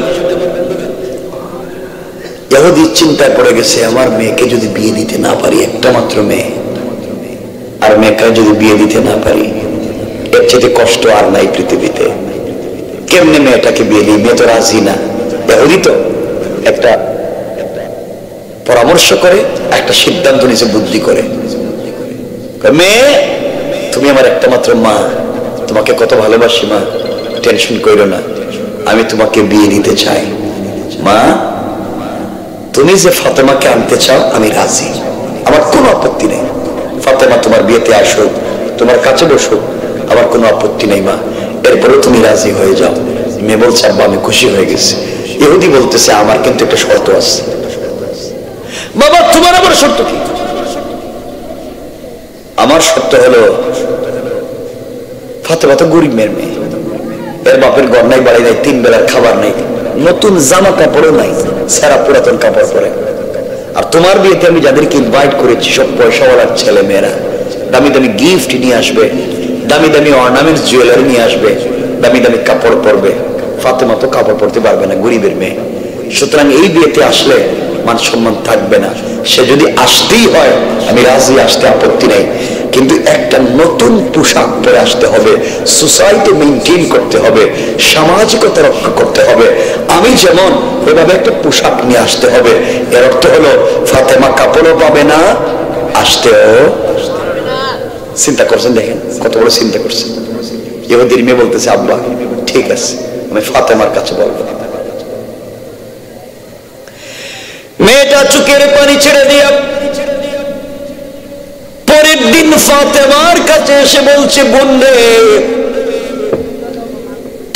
ইহুদি চিন্তায় পড়ে গেছে, আমার মেয়েকে যদি বিয়ে দিতে না পারি, একটা মাত্র মেয়ে, আর মেয়েকে যদি বিয়ে দিতে না পারি, এর চেয়ে কষ্ট আর নাই পৃথিবীতে। কেমনে মেয়েটাকে বিয়ে দিই? মেয়ে তো রাজি না। ইহুদি তো একটা পরামর্শ করে, একটা সিদ্ধান্ত নিয়েছে বুদ্ধি করে, মেয়ে তুমি আমার একটা মাত্র মা, তোমাকে কত ভালোবাসি মা, টেনশন করো না, আমি তোমাকে বিয়ে দিতে চাই। মা তুমি যে ফাতেমাকে আনতে চাও আমি রাজি, আমার কোনো আপত্তি নেই। ফাতেমা তোমার বিয়েতে আসুক, তোমার কাছে বসুক, আমার কোনো আপত্তি নেই মা, এরপরে তুমি রাজি হয়ে যাও। মেয়ে বলছে, আব্বা আমি খুশি হয়ে গেছি। ইহুদি বলতেছে, আমার কিন্তু একটা শর্ত আছে। বাবা তোমার আবার শর্ত কি? আমার শর্ত হলো, ফাতেমা তো গরিব মেয়ের মেয়ে, এর বাপের ঘর নাই, বাড়ি নাই, 3 বেলার খাবার নাই, নতুন জামা কাপড়ও নাই, সারা পুরাতন কাপড় পরে। আর তোমার বিয়েতে আমি যাদেরকে ইনভাইট করেছি সব পয়সাওয়ালার ছেলে মেয়েরা, দামি দামি গিফট নিয়ে আসবে, দামি দামি অর্নামেন্টস জুয়েলারি নিয়ে আসবে, দামি দামি কাপড় পরবে। ফাতেমা তো কাপড় পরতে পারবে না, গরিবের মেয়ে, সুতরাং এই বিয়েতে আসলে মান সম্মান থাকবে না। সে যদি আসতেই হয় আমি রাজি, আসতে আপত্তি নেই, কিন্তু একটা নতুন পোশাক পরে আসতে হবে, সোসাইটি মেনটেন করতে হবে, সামাজিকতা রক্ষা করতে হবে। আমি যেমন এভাবে একটা পোশাক নিয়ে আসতে হবে। এর অর্থ হলো ফাতেমা কাপড়ও পাবে না, আসতেও। চিন্তা করছেন? দেখেন কত বড় চিন্তা করছেন। ইহুদির মেয়ে বলতেছে, আব্বা ঠিক আছে, আমি ফাতেমার কাছে বলবো। মেয়েটা চুকি চোখের পানি ছেড়ে দিয়া পরের দিন ফাতেমার কাছে এসে বলছে, বোন রে,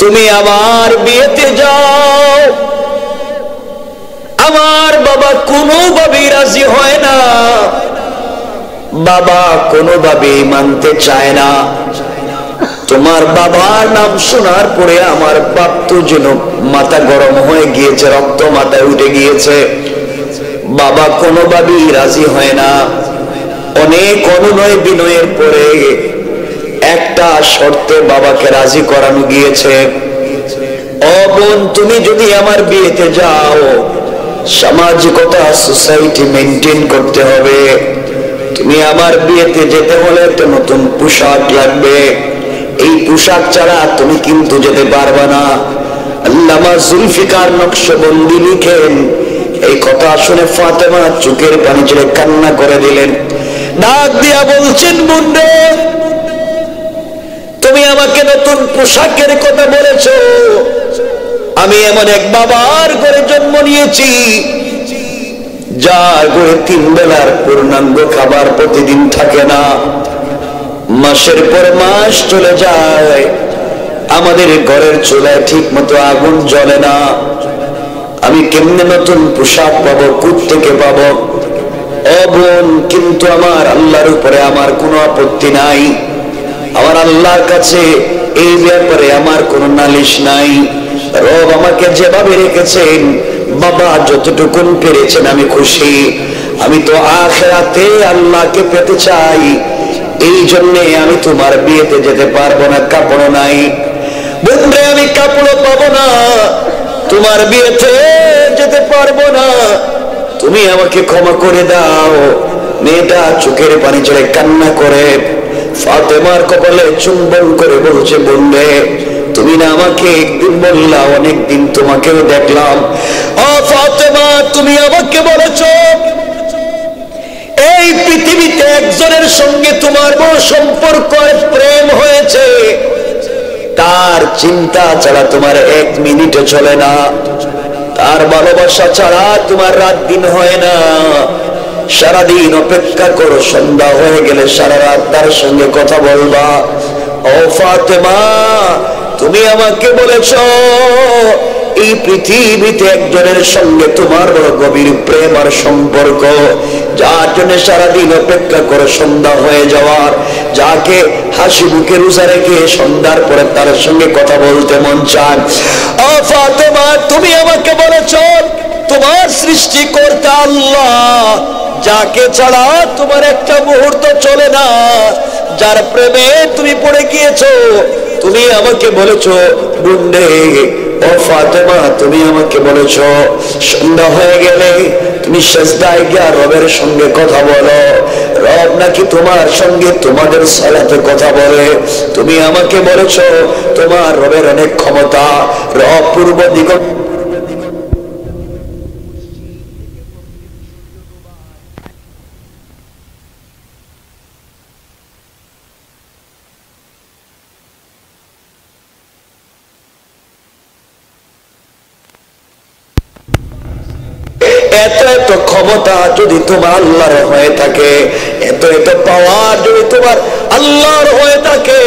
তুমি আমার বিয়েতে যাও। আমার বাবা কোনোভাবেই রাজি হয় না, বাবা কোনোভাবেই মানতে চায় না। তোমার বাবার নাম শোনার পরে আমার বাপ তো যেন মাথা গরম হয়ে গিয়েছে, রক্ত মাথায় উঠে গিয়েছে। বাবা কোনোভাবেই রাজি হয় না। অনেক অনুনয় বিনয়ের পরে একটা শর্তে বাবাকে রাজি করানো গিয়েছে। ও বোন, তুমি যদি আমার বিয়েতে যাও, সামাজিকতা সোসাইটি মেনটেন করতে হবে। তুমি আমার বিয়েতে যেতে হলে একটা নতুন পোশাক লাগবে। এই পোশাক ছাড়া তুমি কিন্তু যেতে পারবে না। আল্লামা জুলফিকার নকশবন্দি লিখেন, এই কথা শুনে ফাতেমা চোখের পানি ছেড়ে কান্না করে দিলেন। ডাক দিয়া বলছেন, বোন রে, তুমি আমাকে নতুন পোশাকের কথা বলেছো। আমি এমন এক বাবার ঘরে জন্ম নিয়েছি, যার ঘরে 3 বেলার পূর্ণাঙ্গ খাবার প্রতিদিন থাকে না। মাসের পর মাস চলে যায়, আমাদের ঘরের চুলায় ঠিক মতো আগুন জ্বলে না। আমি কেমনে নতুন পোশাক পাবো, কোত্থেকে পাবো? ও বোন, কিন্তু আমার আল্লাহর উপরে আমার কোনো আপত্তি নাই। আমার আল্লাহর কাছে এই ব্যাপারে আমার কোনো নালিশ নাই। রব আমাকে যেভাবে রেখেছেন, বাবা যতটুকুন পেরেছেন আমি খুশি। আমি তো আখিরাতে আল্লাহকে পেতে চাই, এই জন্যে আমি তোমার বিয়েতে যেতে পারবো না, কাপড় নাই। বন্ধু, আমি কাপড় পাবো না, তোমার বিয়েতে যেতে পারবো না, তুমি আমাকে ক্ষমা করে দাও। মেয়েটা চোখের পানি ছেড়ে কান্না করে ফাতেমার কপালে চুম্বন করে বলছে, বন্ধে, তুমি না আমাকে একদিন বললা, অনেকদিন তোমাকেও দেখলাম। ও ফাতেমা, তুমি আমাকে বলেছো এই পৃথিবীতে একজনের সঙ্গে তোমার বড় সম্পর্ক, প্রেম হয়েছে, তার চিন্তা ছাড়া তোমার 1 মিনিটও চলে না, তার ভালোবাসা ছাড়া তোমার রাত দিন হয় না। সারাদিন অপেক্ষা করো, সন্ধ্যা হয়ে গেলে সারা রাত তার সঙ্গে কথা বলবা। ও ফাতেমা, তুমি আমাকে বলেছো এই পৃথিবীতে একজনের সঙ্গে তোমার বড় গভীর প্রেম আর সম্পর্ক, যার জন্য সারাদিন অপেক্ষা করে সন্ধ্যা হয়ে যাওয়ার, যাকে হাসি মুখে রোজা রেখে সন্ধ্যার পরে তার সঙ্গে কথা বলতে মন চায়। ও ফাতেমা, তুমি আমাকে বলেছো তোমার সৃষ্টিকর্তা আল্লাহ, যাকে ছাড়া তোমার একটা মুহূর্ত চলে না, যার প্রেমে তুমি পড়ে গিয়েছো। তুমি আমাকে বলেছো, বুন্ডে, ও ফাতেমা, তুমি আমাকে বলেছো সন্ধ্যা হয়ে গেলে তুমি সেজদায় গিয়া রবের সঙ্গে কথা বলো। রব নাকি তোমার সঙ্গে তোমাদের সালাতে কথা বলে। তুমি আমাকে বলেছো তোমার রবের অনেক ক্ষমতা, রব পূর্ব দিক এত এত ক্ষমতা যদি তোমার আল্লাহর হয়ে থাকে, এত এত পাওয়ার যদি তোমার আল্লাহর হয়ে থাকে,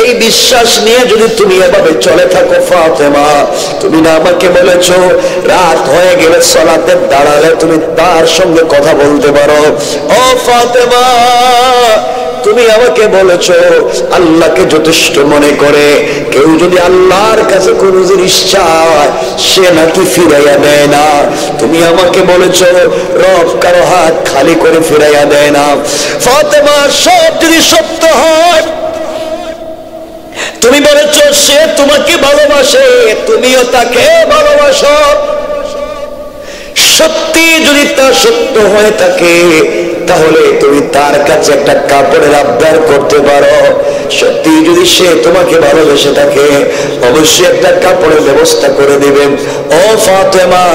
এই বিশ্বাস নিয়ে যদি তুমি এভাবে চলে থাকো ফাতেমা, তুমি না আমাকে বলেছো রাত হয়ে গেলে সালাতে দাঁড়ালে তুমি তার সঙ্গে কথা বলতে পারো। ও ফাতেমা, তুমি আমাকে বলেছো আল্লাহকে যথেষ্ট মনে করে কেউ যদি আল্লাহর কাছে কোনো জিনিস চায়, সে নাকি ফিরাইয়া দেয় না। তুমি আমাকে বলেছো রব কারো হাত খালি করে ফিরাইয়া দেয় না। ফাতেমা, সব যদি সত্য হয়, তুমি বলেছো সে তোমাকে ভালোবাসে, তুমিও তাকে ভালোবাসো, সত্যি যদি তা সত্য হয়ে থাকে, তাহলে তুমি তার কাছে একটা কাপড়ের আবদার করতে পারো। সত্যি যদি সে তোমাকে ভালোবেসে থাকে, অবশ্যই একটা কাপড়ের ব্যবস্থা করে দিবেন। ও ফাতেমা,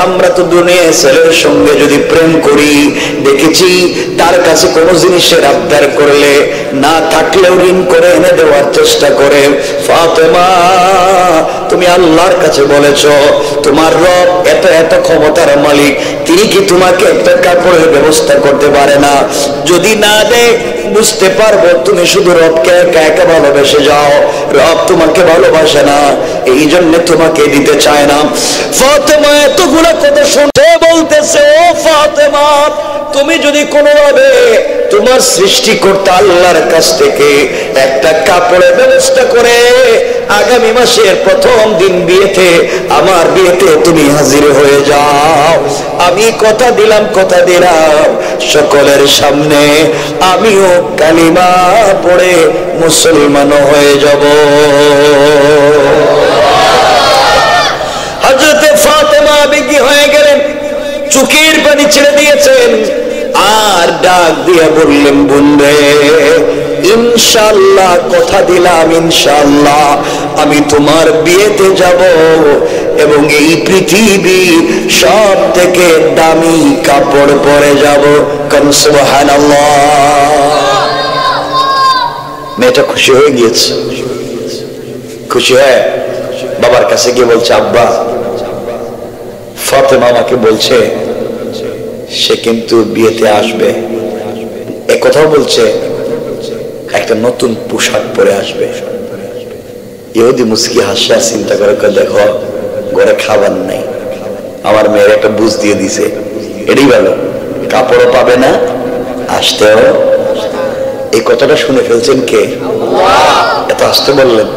আমরা তো দুনিয়ায় ছেলের সঙ্গে যদি প্রেম করি, দেখেছি তার কাছে কোনো জিনিসের আবদার করলে না থাকলেও ঋণ করে এনে দেওয়ার চেষ্টা করে। ফাতেমা, তুমি আল্লাহর কাছে বলেছো তোমার রব এত এত ক্ষমতার মালিক, তিনি কি তোমাকে একটা কাপড়ের ব্যবস্থা করতে পারে না? যদি না দেয় বুঝতে পারবো তুমি শুধু রবকে একা একা ভালোবেসে যাও, রব তোমাকে ভালোবাসে না, এই জন্য তোমাকে দিতে চায় না। ফাতেমা এতগুলো কথা শুনতে বলতেছে, ও ফাতেমা, তুমি যদি কোনোভাবে তোমার সৃষ্টিকর্তা আল্লাহর কাছ থেকে একটা কাপড়ের ব্যবস্থা করে আগামী মাসের প্রথম দিন বিয়েতে, আমার বিয়েতে তুমি হাজির হয়ে যাও, আমি কথা দিলাম সকলের সামনে আমিও কালিমা পড়ে মুসলমান হয়ে যাব। হযরত ফাতেমা বিজ্ঞ হয়ে গেলেন, চোখের পানি ছেড়ে দিয়েছেন, আর ডাক দিয়ে বললেন, বন্ধে ইনশাআল্লাহ কথা দিলাম, ইনশাআল্লাহ আমি তোমার বিয়েতে যাব এবং এই পৃথিবীর সব থেকে দামি কাপড় পরে যাব। সুবহানাল্লাহ। মেয়েটা খুশি হয়ে গিয়েছে, খুশি হয়ে বাবার কাছে গিয়ে বলছে, আব্বা, ফাতেমা আমাকে বলছে সে কিন্তু বিয়েতে আসবে, একথাও বলছে একটা নতুন পোশাক পরে আসবে। ইহুদি মুস্কি হাসিয়া চিন্তা করে, দেখো ঘরে খাবার নাই, আমার মেয়ের একটা বুঝ দিয়ে দিছে, এটাই ভালো, কাপড়ও পাবে না, আসতেও। এই কথাটা শুনে ফেলছেন কে? এত আসতে বললেন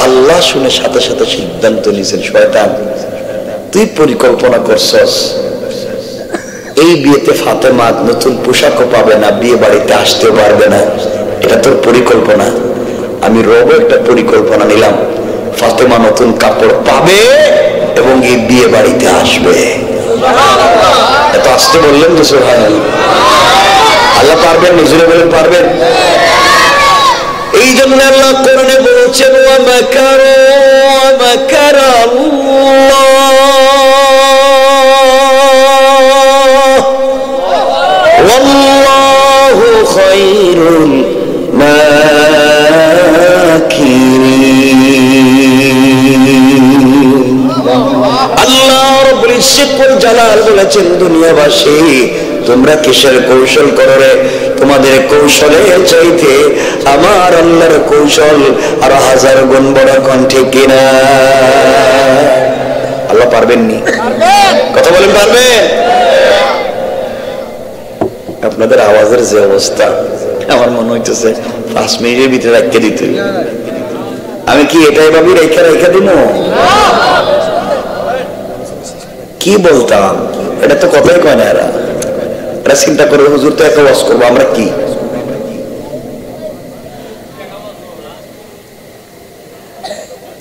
আল্লাহ। শুনে সাথে সাথে সিদ্ধান্ত নিয়েছেন, শয়তান তুই পরিকল্পনা করছস এই বিয়েতে ফাতেমা নতুন পোশাকও পাবে না, বিয়ে বাড়িতে আসতে পারবে না, এটা তোর পরিকল্পনা। আমি রব একটা পরিকল্পনা নিলাম, ফাতেমা নতুন কাপড় পাবে এবং এই বিয়ে বাড়িতে আসবে। এত আসতে বললেন তো সুবহানাল্লাহ। আল্লাহ পারবেন, নজরে বলেন পারবেন। এই জন্য আল্লাহ কোরআনে বলছেন, ওয়া মাকারু ওয়া মাকারাল্লাহ ওয়াল্লাহু খায়রুল মাকিরিন। আল্লাহ রাব্বুল ইজ্জত ওয়াল জালাল বলেছেন, দুনিয়াবাসী তোমরা কিসের কৌশল করো রে? তোমাদের কৌশলের চাইতে আমার আল্লাহর কৌশল আর 1000 গুণ বড়। কোন ঠিক কিনা? আল্লাহ পারবেননি? কথা বলেন পারবেন? আপনাদের আওয়াজের যে অবস্থা, আমার মনে হইতেছে 5 মিনিটের ভিতরে রাখতে দিতে। আমি কি এটাই ভাবি রেখা দিব? কি বলতাম, এটা তো কথাই কয় না। এরা চিন্তা করে, হুজুর তো একটা ওয়াজ করবো, আমরা কি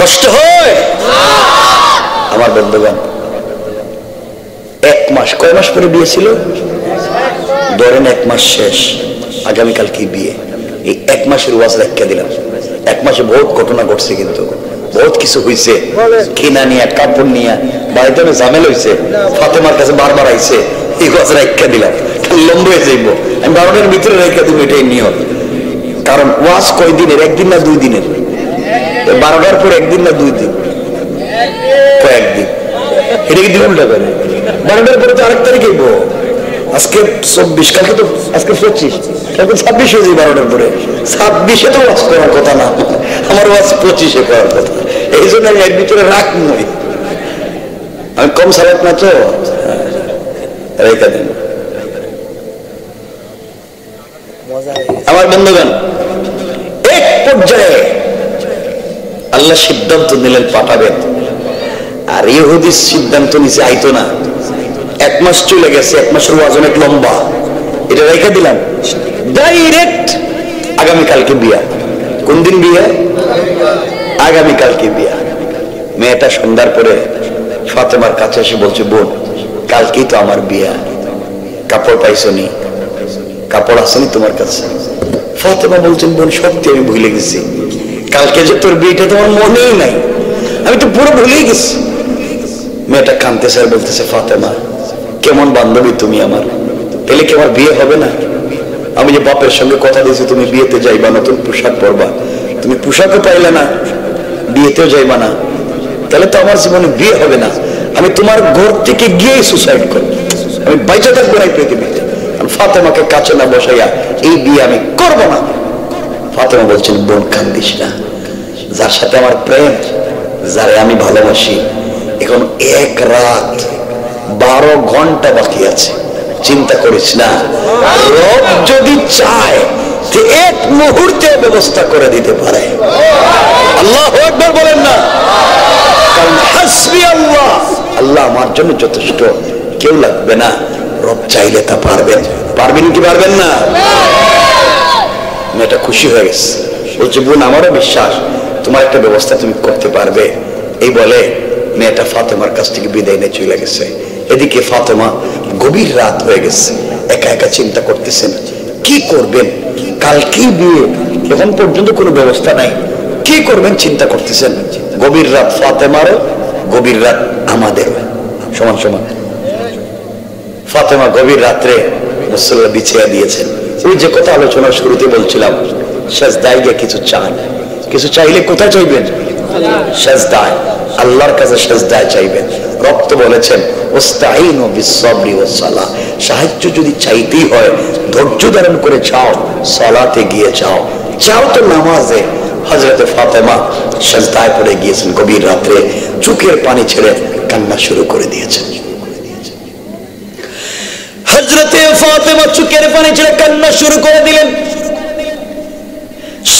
কষ্ট হয় আমার বন্ধুগণ। 1 মাস, কয় মাস পরে বিয়ে ছিল? ধরেন 1 মাস শেষ, আগামীকাল কি বিয়ে। এই 1 মাসের ওয়াজ রেখে দিলাম। 1 মাসে বহুত ঘটনা ঘটছে, কিন্তু বহুত কিছু হয়েছে, কিনা নিয়ে কাপড় নিয়ে বাড়িতে ঝামেলা হয়েছে, ফাতেমার কাছে বারবার আইছে, এই ওয়াজ রেখে দিলাম। লম্বা হয়ে যাইব, আমি 12টার ভিতরে রেখে দিব, এটাই নিয়ম। কারণ ওয়াজ কয় দিনের? 1 দিন না 2 দিনের? 12টার পর 1 দিন না 2 দিন? কয়েকদিন। এটা কি দিন উল্টা করে? 12টার পরে তো আরেক তারিখ হইব। আজকে 24, কালকে তো আজকে 25, কালকে 26 হয়ে যায়। 12টার পরে 26-এ তো ওয়াজ করার কথা না, আমার ওয়াজ 25-এ করার কথা। এই জন্য আমি এর ভিতরে রাখ নই, আমি কম সালাত না তো রেখে দিন। আমার বন্ধুগণ, এক পর্যায়ে আল্লাহ সিদ্ধান্ত নিলেন পাঠাবেন। আর ইহুদি সিদ্ধান্ত নিচে আইতো না। 1 মাস চলে গেছে, 1 মাসের ওয়াজ অনেক লম্বা, এটা রেখে দিলাম। ডাইরেক্ট আগামীকালকে বিয়া। কোন দিন বিয়া? আগামীকালকে বিয়া। মেয়েটা সন্ধ্যার পরে ফাতেমার কাছে এসে বলছে, বোন কালকেই তো আমার বিয়া, কাপড় পাইছো নি? কাপড় আসেনি তোমার কাছে? ফাতেমা বলছেন, বোন সত্যি আমি ভুলে গেছি, কালকে যে তোর বিয়েটা তোমার মনেই নাই, আমি তো পুরো ভুলেই গেছি। মেয়েটা কাঁদতেছে আর বলতেছে, ফাতেমা কেমন বান্ধবী তুমি আমার, তাহলে কি আমার বিয়ে হবে না? আমি যে বাপের সঙ্গে কথা দিয়েছি তুমি বিয়েতে যাইবা, নতুন পোশাক পরবা, তুমি পোশাকও পাইলে না, বিয়েতেও যাইবা না, তাহলে তো আমার জীবনে বিয়ে হবে না, আমি তোমার ঘর থেকে গিয়ে সুসাইড করব, আমি বাইচা থাকবো না এই পৃথিবীতে। ফাতেমাকে কাছে না বসাইয়া এই বিয়ে আমি করব না। ফাতেমা বলছেন, বোন কান্দিস না, যার সাথে আমার প্রেম, যারে আমি ভালোবাসি, এখন 1 রাত 12 ঘন্টা বাকি আছে, চিন্তা করিস না, রব যদি চায় যে 1 মুহূর্তে ব্যবস্থা করে দিতে পারে। আল্লাহু আকবার বলেন না, কারণ হাসবি আল্লাহ, আল্লাহ আমার জন্য যথেষ্ট, কেউ লাগবে না। রব চাইলে তা পারবেন। পারবেন কি পারবেন না? মেয়েটা খুশি হয়ে গেছে, বলছে, বোন আমারও বিশ্বাস তোমার একটা ব্যবস্থা তুমি করতে পারবে। এই বলে মেয়েটা ফাতেমার কাছ থেকে বিদায় নিয়ে চলে গেছে। এদিকে ফাতেমা গভীর রাত হয়ে গেছে, একা একা চিন্তা করতেছেন কি করবেন, কালকে বিয়ে, এখন পর্যন্ত কোনো ব্যবস্থা নাই, কি করবেন চিন্তা করতেছেন। গভীর রাত ফাতেমারও, গভীর রাত আমাদেরও, সমান সমান। ফাতেমা গভীর রাত্রে মুসল্লা বিছিয়ে দিয়েছেন। ওই যে কথা আলোচনার শুরুতে বলছিলাম, সেজদায় গিয়ে কিছু চান, কিছু চাইলে কোথায় চাইবেন? সেজদায়, আল্লাহর কাছে সেজদায় চাইবেন। রব তো বলেছেন, ওয়াস্তাঈনু বিস-সাবরি ওয়াস-সালাহ, সাহায্য যদি চাইতেই হয় ধৈর্য ধারণ করে চাও, সালাতে গিয়ে চাও, চাও তো নামাজে। হযরতে ফাতেমা সেজদায় পড়ে গিয়েছেন গভীর রাত্রে, চোখের পানি ছেড়ে কান্না শুরু করে দিয়েছেন। হযরতে ফাতেমা চোখের পানি ছেড়ে কান্না শুরু করে দিলেন।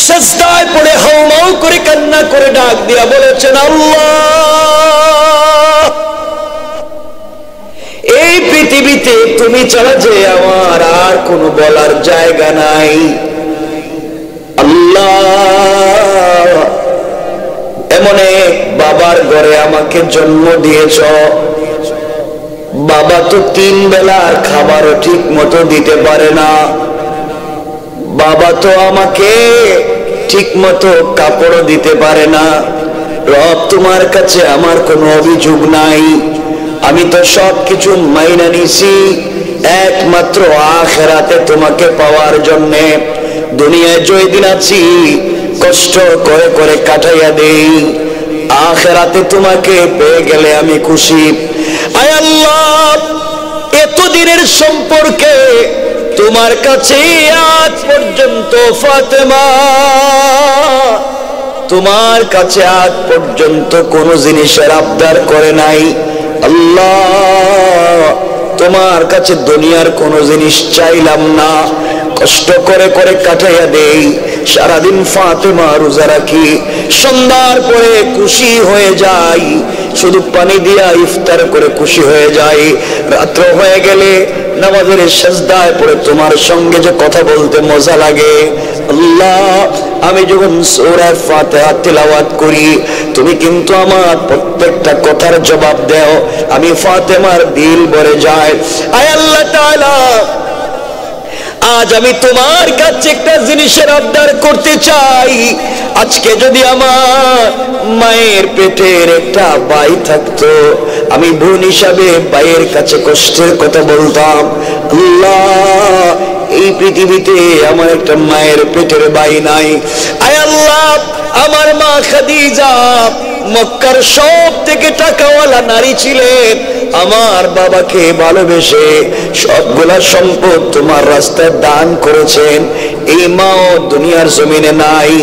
সেজদায় পড়ে হাউমাউ করে কান্না করে ডাক দিয়া বলেছেন, আল্লাহ, এই পৃথিবীতে তুমি ছাড়া যে আমার আর কোনো বলার জায়গা নাই। আল্লাহ, এমন এক বাবার ঘরে আমাকে জন্ম দিয়েছ, বাবা তো 3 বেলার খাবারও ঠিক মতো দিতে পারে না, বাবা তো আমাকে ঠিক মতো কাপড়ও দিতে পারে না। রব, তোমার কাছে আমার কোনো অভিযোগ নাই, আমি তো সবকিছু মাইনা নিছি একমাত্র আখিরাতে তোমাকে পাওয়ার জন্যে। দুনিয়ায় যেদিন আছি কষ্ট করে করে কাটাইয়া দেই, আখিরাতে তোমাকে পেয়ে গেলে আমি খুশি। আয় আল্লাহ, এতদিনের সম্পর্কে তোমার কাছে আজ পর্যন্ত ফাতেমা তোমার কাছে আজ পর্যন্ত কোন জিনিসের আবদার করে নাই। আল্লাহ, তোমার কাছে দুনিয়ার কোন জিনিস চাইলাম না, কষ্ট করে করে কাটাইয়া দেই। সারাদিন ফাতেমা রোজা রাখি, সন্ধ্যার পরে খুশি হয়ে যাই, শুধু পানি দিয়া ইফতার করে খুশি হয়ে যাই। রাত্র হয়ে গেলে নামাজের সেজদায় পড়ে তোমার সঙ্গে যে কথা বলতে মজা লাগে। আল্লাহ, আমি যখন সূরা ফাতিহা তিলাওয়াত করি, তুমি কিন্তু আমার প্রত্যেকটা কথার জবাব দাও। আমি ফাতেমার দিল ভরে যায়। আয় আল্লাহ তাআলা, আজ আমি তোমার কাছে একটা জিনিসের আবদার করতে চাই। আজকে যদি আমার মায়ের পেটের একটা ভাই থাকতো, আমি বোন হিসাবে ভাইয়ের কাছে কষ্টের কথা বলতাম। আল্লাহ, এই পৃথিবীতে আমার একটা মায়ের পেটের ভাই নাই। আয় আল্লাহ, আমার মা খাদিজা মক্কার সব থেকে টাকাওয়ালা নারী ছিলেন। আমার বাবাকে ভালোবেসে সবগুলা সম্পদ তোমার রাস্তায় দান করেছেন। এই মাও দুনিয়ার জমিনে নাই।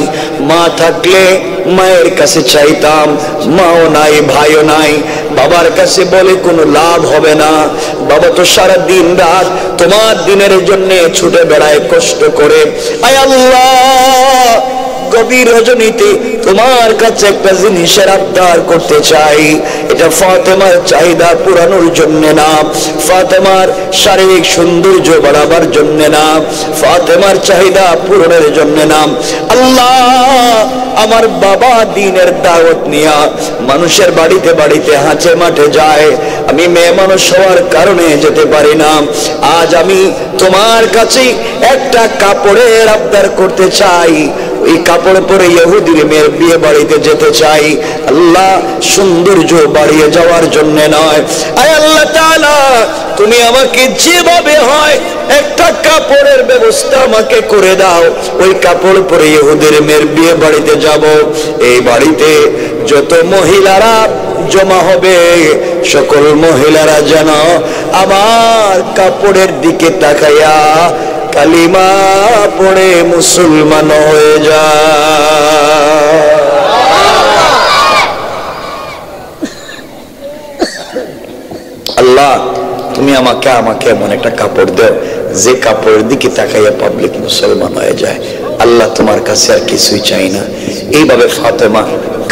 মা থাকলে মায়ের কাছে চাইতাম, মাও নাই, ভাইও নাই, বাবার কাছে বলে কোনো লাভ হবে না। বাবা তো সারা দিন রাত তোমার দিনের জন্য ছুটে বেড়ায় কষ্ট করে। আয় আল্লাহ, গভীর রজনীতে তোমার কাছে একটা জিনিসের আবদার করতে চাই। এটা ফাতেমার চাহিদা পূরণের জন্য না, ফাতেমার শারীরিক সৌন্দর্য বাড়াবার জন্য না, ফাতেমার চাহিদা পূরণের জন্য না। আল্লাহ, আমার বাবা দ্বীনের দাওয়াত নিয়া মানুষের বাড়িতে বাড়িতে হাঁচে মাঠে যায়, আমি মেয়ে মানুষ হওয়ার কারণে যেতে পারি না। আজ আমি তোমার কাছে একটা কাপড়ের আবদার করতে চাই। এই কাপড় পরে ইহুদির মেয়ের বিয়ে বাড়িতে যেতে চাই। আল্লাহ, সৌন্দর্য বাড়িয়ে যাওয়ার জন্য নয়। আয় আল্লাহ তাআলা, তুমি আমাকে যেভাবে হয় একটা কাপড়ের ব্যবস্থা আমাকে করে দাও, ওই কাপড় পরে ইহুদের মেয়ের বিয়ে বাড়িতে যাব। এই বাড়িতে যত মহিলারা জমা হবে সকল মহিলারা যেন আমার কাপড়ের দিকে তাকাইয়া কালিমা পড়ে মুসলমান হয়ে যায়। আল্লাহ তুমি আমাকে এমন একটা কাপড় দাও যে কাপড়ের দিকে তাকাইয়া পাবলিক মুসলমান হয়ে যায়। আল্লাহ তোমার কাছে আর কিছুই চাই না। এইভাবে ফাতেমা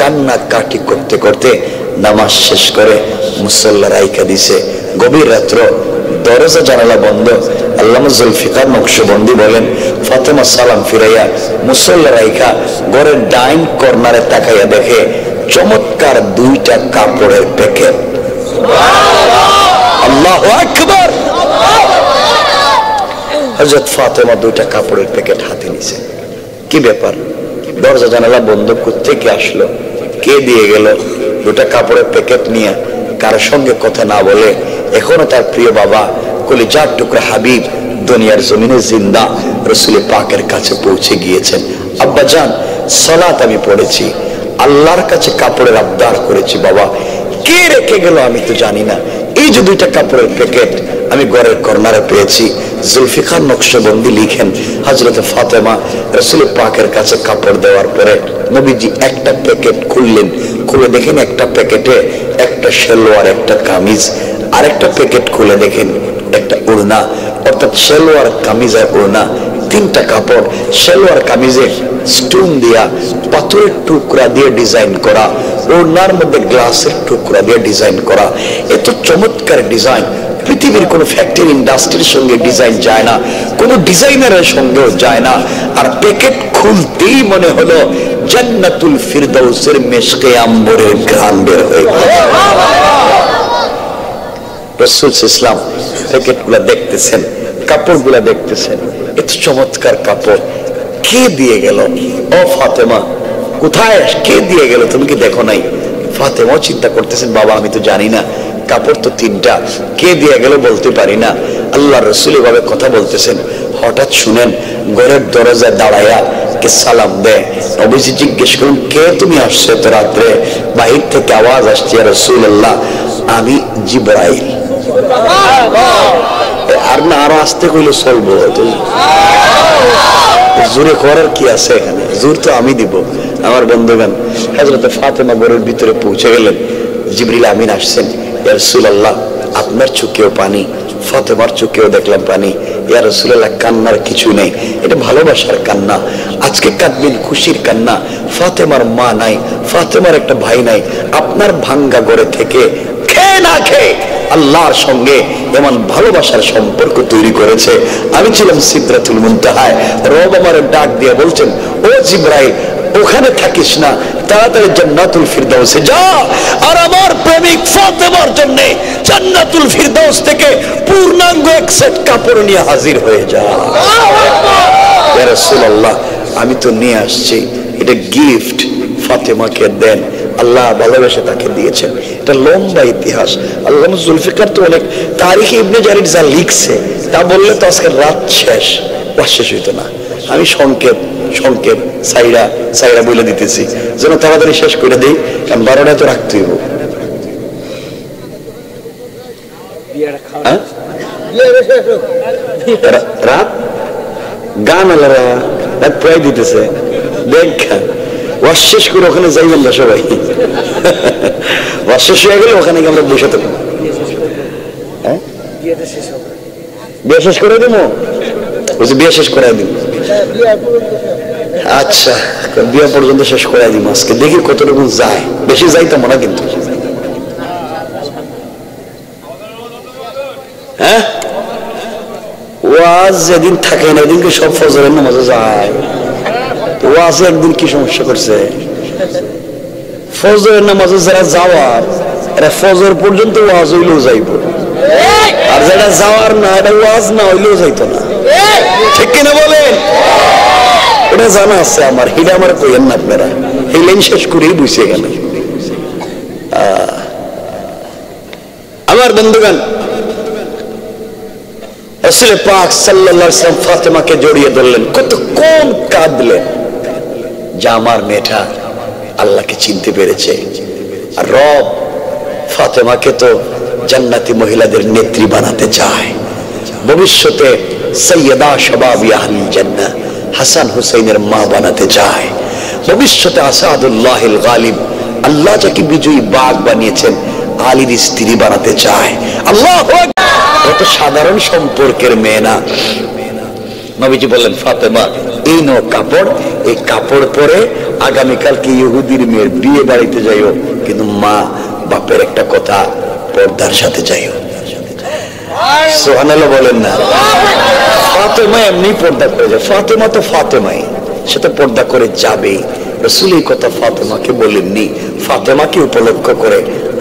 কান্না কাটি করতে করতে নামাজ শেষ করে মুসল্লা রাইকা দিছে। গভীর রাত্র, দরজা জানালা বন্ধ। আল্লামা জুলফিকার নকশবন্দি বলেন, ফাতেমা সালাম ফিরাইয়া মুসল্লা রাইকা ঘরের ডাইন কর্নারে তাকাইয়া দেখে চমৎকার দুইটা কাপড়ের প্যাকেট। আল্লাহু আকবার। হযরত ফাতেমা দুইটা কাপড়ের প্যাকেট হাতে নিছে। কি ব্যাপার? দরজা জানালা বন্ধ কোত্থেকে আসলো, কে দিয়ে গেল? দুটা কাপড়ের প্যাকেট নিয়ে কারোর সঙ্গে কথা না বলে এখনো তার প্রিয় বাবা কলিজার টুকরা হাবিব দুনিয়ার জমিনে জিন্দা রাসূল পাকের কাছে পৌঁছে গিয়েছেন। আব্বা জান, সালাত আমি পড়েছি, আল্লাহর কাছে কাপড়ের আবদার করেছি, বাবা কে রেখে গেল আমি তো জানি না। এই যে দুইটা কাপড়ের প্যাকেট আমি ঘরের কর্নারে পেয়েছি। জুলফিকার নকশবন্দি লিখেন, হযরত ফাতেমা রাসূল পাকের কাছে কাপড় দেওয়ার পরে নবীজি একটা প্যাকেট খুললেন, খুলে দেখেন একটা প্যাকেটে একটা সালোয়ার, একটা কামিজ, আরেকটা প্যাকেট খুলে দেখেন একটা ওড়না, অর্থাৎ সালোয়ার কামিজ আর ওড়না, তিনটা কাপড়। সালোয়ার কামিজে স্টোন দিয়া পাথরের টুকরা দিয়ে ডিজাইন করা, ওড়নার মধ্যে গ্লাসের টুকরা দিয়ে ডিজাইন করা। এত চমৎকার ডিজাইন পৃথিবীর কোন ফ্যাক্টরি ইন্ডাস্ট্রির সঙ্গে ডিজাইন যায় না, কোন ডিজাইনারের সঙ্গেও যায় না। আর প্যাকেট খুলতেই মনে হলো জান্নাতুল ফিরদাউসের মেশকে আম্বরের ঘ্রাণ বের হয়ে গেল। রাসূল ইসলাম প্যাকেটগুলা দেখতেছেন, কাপড়গুলা দেখতেছেন, এত চমৎকার কাপড়, কে দিয়ে গেল? ও ফাতেমা, কোথায় কে দিয়ে গেল? তুমি কি দেখো নাই? ফাতেমাও চিন্তা করতেছেন, বাবা আমি তো জানি না, কাপড় তো তিনটা, কে দিয়ে গেল বলতে পারি না। আল্লাহ রাসূল এভাবে কথা বলতেছেন, হঠাৎ শুনেন ঘরের দরজায় দাঁড়ায়া কে সালাম দেয়। নবীজি জিজ্ঞেস করুন, কে তুমি আসছো এত রাত্রে? বাহির থেকে আওয়াজ আসছে, ইয়া রাসূলুল্লাহ আমি জিবরাইল। আর না আরো আসতে কইলে চলবো, জোরে করার কি আছে এখানে? জোর তো আমি দিব। আমার বন্ধুগণ, হযরত ফাতেমা ঘরের ভিতরে পৌঁছে গেলেন। জিবরিল আমিন আসছেন, ইয়া রাসূলুল্লাহ আপনার চোখেও পানি, ফাতেমার চোখেও দেখলাম পানি। ইয়া রাসূলুল্লাহ কান্নার কিছু নেই, এটা ভালোবাসার কান্না। আজকে কাঁদবেন খুশির কান্না। ফাতেমার মা নাই, ফাতেমার একটা ভাই নাই। আপনার ভাঙ্গা ঘরে থেকে খেয়ে না খেয়ে আল্লাহর সঙ্গে এমন ভালোবাসার সম্পর্ক তৈরি করেছে। আমি ছিলাম সিদরাতুল মুনতাহায়, রব আমার ডাক দিয়ে বলছেন, ও জিবরাইল ওখানে থাকিস না, তাড়াতাড়ি জান্নাতুল ফিরদাউসে যা, আর আমার প্রেমিক ফাতেমার জন্য জান্নাতুল ফিরদাউস থেকে পূর্ণাঙ্গ এক সেট কাপড় নিয়ে হাজির হয়ে যা। ইয়া রাসূলুল্লাহ আমি তো নিয়ে আসছি, এটা গিফট, ফাতেমাকে দেন। আল্লাহ ভালোবেসে তাকে দিয়েছেন। এটা লম্বা ইতিহাস। আল্লামা জুলফিকার তো অনেক তারিখে ইবনে জারির যা লিখছে তা বললে তো আজকে রাত শেষ, শেষ হইতো না। আমি সংক্ষেপ সাইরা বলে দিতেছি যেন তাড়াতাড়ি শেষ করে দিই, কারণ 12টায় তো রাখতে হইব। রাত গান আলারা রাত প্রায় দিতেছে, দেখা ওয়াজ শেষ করে ওখানে যাইবেন না সবাই। ওয়াজ শেষ হয়ে গেলে ওখানে আমরা বসে থাকবো। হ্যাঁ বিয়ে শেষ করে দেবো, বলছি বিয়ে শেষ করে দিব। আচ্ছা বিয়ে পর্যন্ত শেষ করে দিব আজকে, দেখি কতটুকু যায়, বেশি যাইতাম না কিন্তু। হ্যাঁ ওয়াজ যেদিন থাকে না ওদিনকে সব ফজরের নামাজে যায়। ওয়াজে একদিন কি সমস্যা করছে, ফজরের নামাজে যারা যাওয়ার এরা ফজর পর্যন্ত ওয়াজ হইলেও যাইব, আর যারা যাওয়ার না এটা ওয়াজ না হইলেও যাইতো না। ঠিক কিনা বলেন? এটা জানা আছে আমার, এটা আমার কইেন না আপনারা, এই লাইন শেষ করেই বুঝে গেল। আমার বন্ধুগণ রাসূল পাক সাল্লাল্লাহু আলাইহি ওয়াসাল্লাম ফাতেমাকে জড়িয়ে ধরলেন, কত কোন কাঁদলেন যে আমার মেয়েটা আল্লাহকে চিনতে পেরেছে। আর রব ফাতেমাকে তো জান্নাতি মহিলাদের নেত্রী বানাতে চায়, ভবিষ্যতে সৈয়দা শাবাবি আহলিল জান্নাহ হাসান হুসাইনের মা বানাতে চায়, ভবিষ্যতে আসাদুল্লাহিল গালিব আল্লাহ যাকে বিজয়ী বাঘ বানিয়েছেন আলীর স্ত্রী বানাতে চায়। আল্লাহু আকবার। কত সাধারণ সম্পর্কের মেয়ে না। নবীজি বললেন, ফাতেমা এই নো কাপড়, এই কাপড় পরে আগামীকালকে ইহুদির মেয়ের বিয়ে বাড়িতে যাইও, কিন্তু মা বাপের একটা কথা, পর্দার সাথে যাইও। সুবহানাল্লাহ বলেন না। ফাতেমা এমনি পর্দা করে যায়, ফাতেমা তো ফাতেমাই, সে তো পর্দা করে যাবেই। রাসূল এই কথা ফাতেমাকে বলেননি, ফাতেমাকে উপলক্ষ করে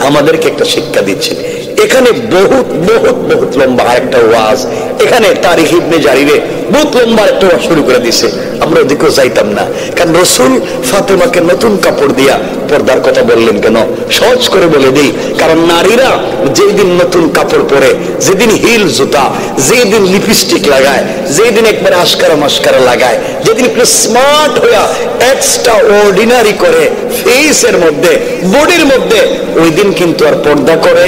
আমাদেরকে একটা শিক্ষা দিচ্ছেন। এখানে বহুত বহুত বহুত লম্বা একটা ওয়াজ, এখানে তারিখ ইবনে জারিরে বহুত লম্বা একটা ওয়াজ শুরু করে দিছে, আমরা ওদিকেও যাইতাম না। কারণ রাসূল ফাতেমাকে নতুন কাপড় দিয়া পর্দার কথা বললেন কেন, সহজ করে বলে দিই, কারণ নারীরা যেদিন নতুন কাপড় পরে, যেদিন হিল জুতা, যেদিন লিপস্টিক লাগায়, যেদিন একবার আশকারা মাস্কারা লাগায়, যেদিন একটু স্মার্ট হইয়া এক্সট্রা অর্ডিনারি করে ফেসের মধ্যে বডির মধ্যে, ওই দিন কিন্তু আর পর্দা করে।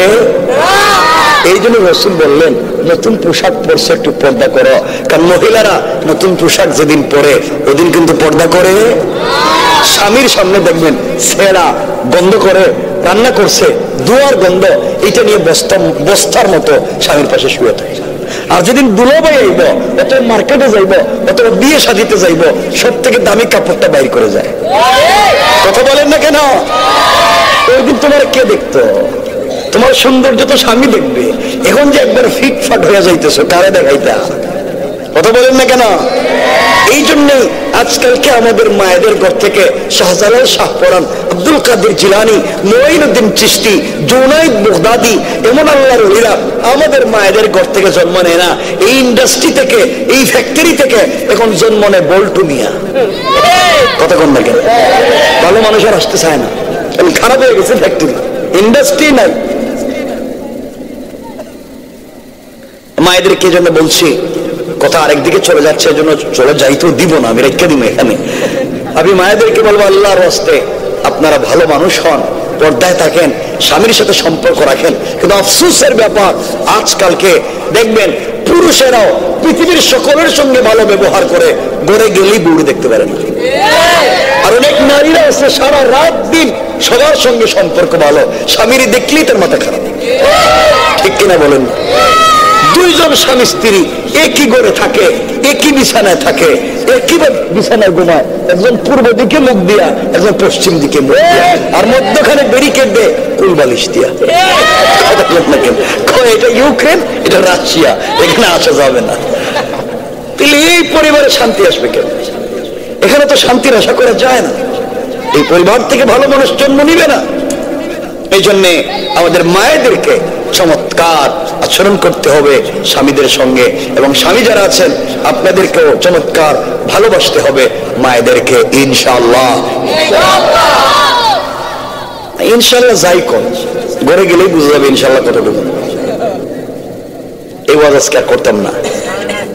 এই জন্য রাসূল বললেন নতুন পোশাক পরছে একটু পর্দা করো, কারণ মহিলারা নতুন পোশাক যেদিন পরে ওদিন কিন্তু পর্দা করে। স্বামীর সামনে দেখবেন ছেঁড়া গন্ধ করে রান্না করছে, দুয়ার গন্ধ, এটা নিয়ে বস্তার মতো স্বামীর পাশে শুয়ে থাকে। আর যেদিন দুলাভাই আইব, অথবা মার্কেটে যাইব, অথবা বিয়ে সাজিতে যাইব, সব থেকে দামি কাপড়টা বাইর করে যায়। কথা বলেন না কেন? ওই দিন তোমার কে দেখতো? তোমার সৌন্দর্য তো স্বামী দেখবে। এখন যে একবার ফিটফাট হয়ে যাইতেছো, কারে দেখাইতা? কথা বলেন না কেন? এই জন্যই আজকালকে আমাদের মায়েদের ঘর থেকে শাহজালাল শাহপরান, আব্দুল কাদের জিলানী, মুঈনুদ্দিন চিশতি, জুনাইদ বাগদাদি, এমন আল্লাহর ওলিরা আমাদের মায়েদের ঘর থেকে জন্ম নেয় না, এই ইন্ডাস্ট্রি থেকে, এই ফ্যাক্টরি থেকে এখন জন্ম নেয় বল্টু মিয়া। কথা কন না কেন? ভালো মানুষ আর আসতে চায় না, খারাপ হয়ে গেছে ফ্যাক্টরি, ইন্ডাস্ট্রি নাই। মায়েদেরকে জন্য বলছি, কথা আরেকদিকে চলে যাচ্ছে, এজন্য চলে যাইতেও দিব না, আমি রেখে দিব এখানে। আমি মায়েদেরকে বলবো, আল্লাহর রাস্তায় আপনারা ভালো মানুষ হন, পর্দায় থাকেন, স্বামীর সাথে সম্পর্ক রাখেন। কিন্তু আফসোসের ব্যাপার, আজকালকে দেখবেন পুরুষেরাও পৃথিবীর সকলের সঙ্গে ভালো ব্যবহার করে, ঘরে গেলেই বুড়ি দেখতে পারেন। আর অনেক নারীরা আছে সারা রাত দিন সবার সঙ্গে সম্পর্ক ভালো, স্বামীর দেখলেই তার মাথা খারাপ। ঠিক কিনা বলেন? দুইজন স্বামী স্ত্রী একই ঘরে থাকে, একই বিছানায় থাকে, একই বিছানায় ঘুমায়, একজন পূর্ব দিকে মুখ দিয়া, একজন পশ্চিম দিকে মুখ দিয়া, আর মধ্যখানে ব্যারিকেড দেয় কুলবালিশ দিয়া। এটা ইউক্রেন, এটা রাশিয়া, এখানে আসা যাবে না। তাহলে এই পরিবারে শান্তি আসবে কেন? এখানে তো শান্তির আশা করা যায় না, এই পরিবার থেকে ভালো মানুষ জন্ম নিবে না। এই জন্যে আমাদের মায়েদেরকে চমৎকার আচরণ করতে হবে স্বামীদের সঙ্গে, এবং স্বামী যারা আছেন আপনাদেরকেও চমৎকার ভালোবাসতে হবে মায়েদেরকে। ইনশাআল্লাহ ইনশাআল্লাহ যাই কর, ঘরে গেলেই বুঝে যাবে ইনশাআল্লাহ কতটুকু। এই ওয়াজ আজকে আর করতাম না,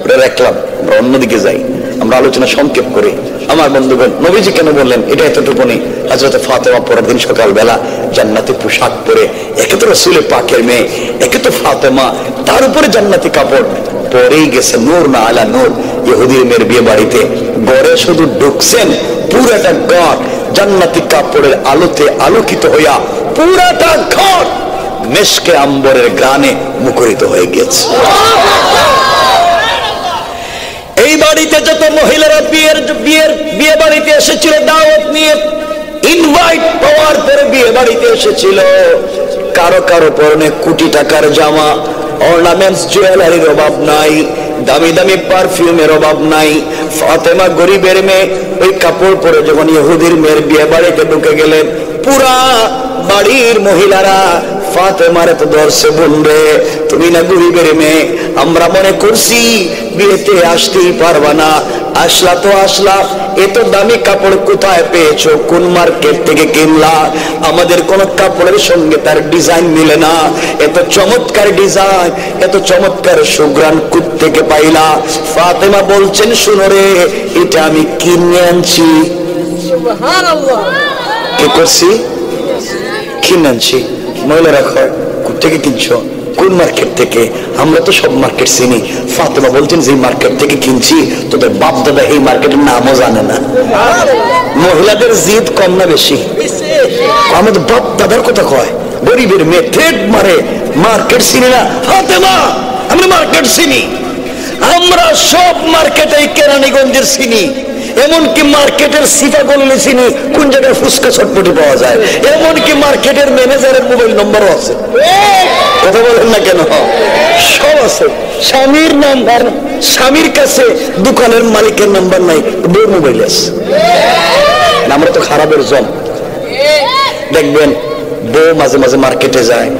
ওটা রাখলাম, আমরা অন্যদিকে যাই, আমরা আলোচনা সংক্ষেপ করি। আমার বন্ধুগণ, নবীজি কেন বললেন এটা এতটুকু নেই? হযরত ফাতেমা পরের দিন সকালবেলা জান্নাতি পোশাক পরে, একে তো রাসূলের পাকের মেয়ে, একে তো ফাতেমা, তার উপরে জান্নাতি কাপড় পরেই গেছে, নূর না আলা নূর, ইহুদির মেয়ের বিয়ে বাড়িতে। ঘরে শুধু ঢুকছেন, পুরাটা ঘর জান্নাতি কাপড়ের আলোতে আলোকিত হইয়া পুরাটা ঘর মেশকে আম্বরের গানে মুখরিত হয়ে গেছে। এই বাড়িতে যত মহিলারা বিয়ে বাড়িতে এসেছিল দাওয়াত নিয়ে, ইনভাইট পাওয়ার পরে বিয়ে বাড়িতে এসেছিল, কারো কারো পরনে কোটি টাকার জামা, অর্নামেন্টস জুয়েলারির অভাব নাই, দামি দামি পারফিউমের অভাব নাই। ফাতেমা গরিবের মেয়ে, ওই কাপড় পরে যখন ইহুদির মেয়ের বিয়ে বাড়িতে ঢুকে গেলেন, পুরা বাড়ির মহিলারা ফাতেমারে তো ধরছে, বোন রে তুমি না গরিবের মেয়ে, আমরা মনে করছি বিয়েতে আসতেই পারবা না, আসলা তো আসলা, এত দামি কাপড় কোথায় পেয়েছো, কোন মার্কেট থেকে কিনলা? আমাদের কোন কাপড়ের সঙ্গে তার ডিজাইন মিলে না, এত চমৎকার ডিজাইন, এত চমৎকার সুঘ্রাণ থেকে পাইলা? ফাতেমা বলছেন, শুনো রে, এটা আমি কিনে আনছি। সুবহানাল্লাহ। কি করছি? কিনে আনছি। মহিলারা কয়, কোথেকে কিনছো, কোন মার্কেট থেকে? আমরা তো সব মার্কেট চিনি। ফাতেমা বলছেন, যে মার্কেট থেকে কিনছি তোদের বাপ দাদা এই মার্কেটের নামও জানে না। মহিলাদের জিদ কম না বেশি? আমাদের বাপ দাদার কথা কয়, গরিবের মেয়ে ঠেট মারে, মার্কেট চিনি না। ফাতেমা, আমরা মার্কেট চিনি, আমরা সব মার্কেটে কেরানীগঞ্জের চিনি, এমনকি মার্কেটের সিফাগঞ্জ চিনি, কোন জায়গায় ফুচকা চটপটি পাওয়া যায়, এমনকি মার্কেটের ম্যানেজারের মোবাইল নম্বরও আছে। কথা বলেন না কেন? সব আছে। স্বামীর নাম্বার, স্বামীর কাছে দোকানের মালিকের নাম্বার নাই, বউ মোবাইল আছে। আমরা তো খারাপের জম। দেখবেন বউ মাঝে মাঝে মার্কেটে যায়,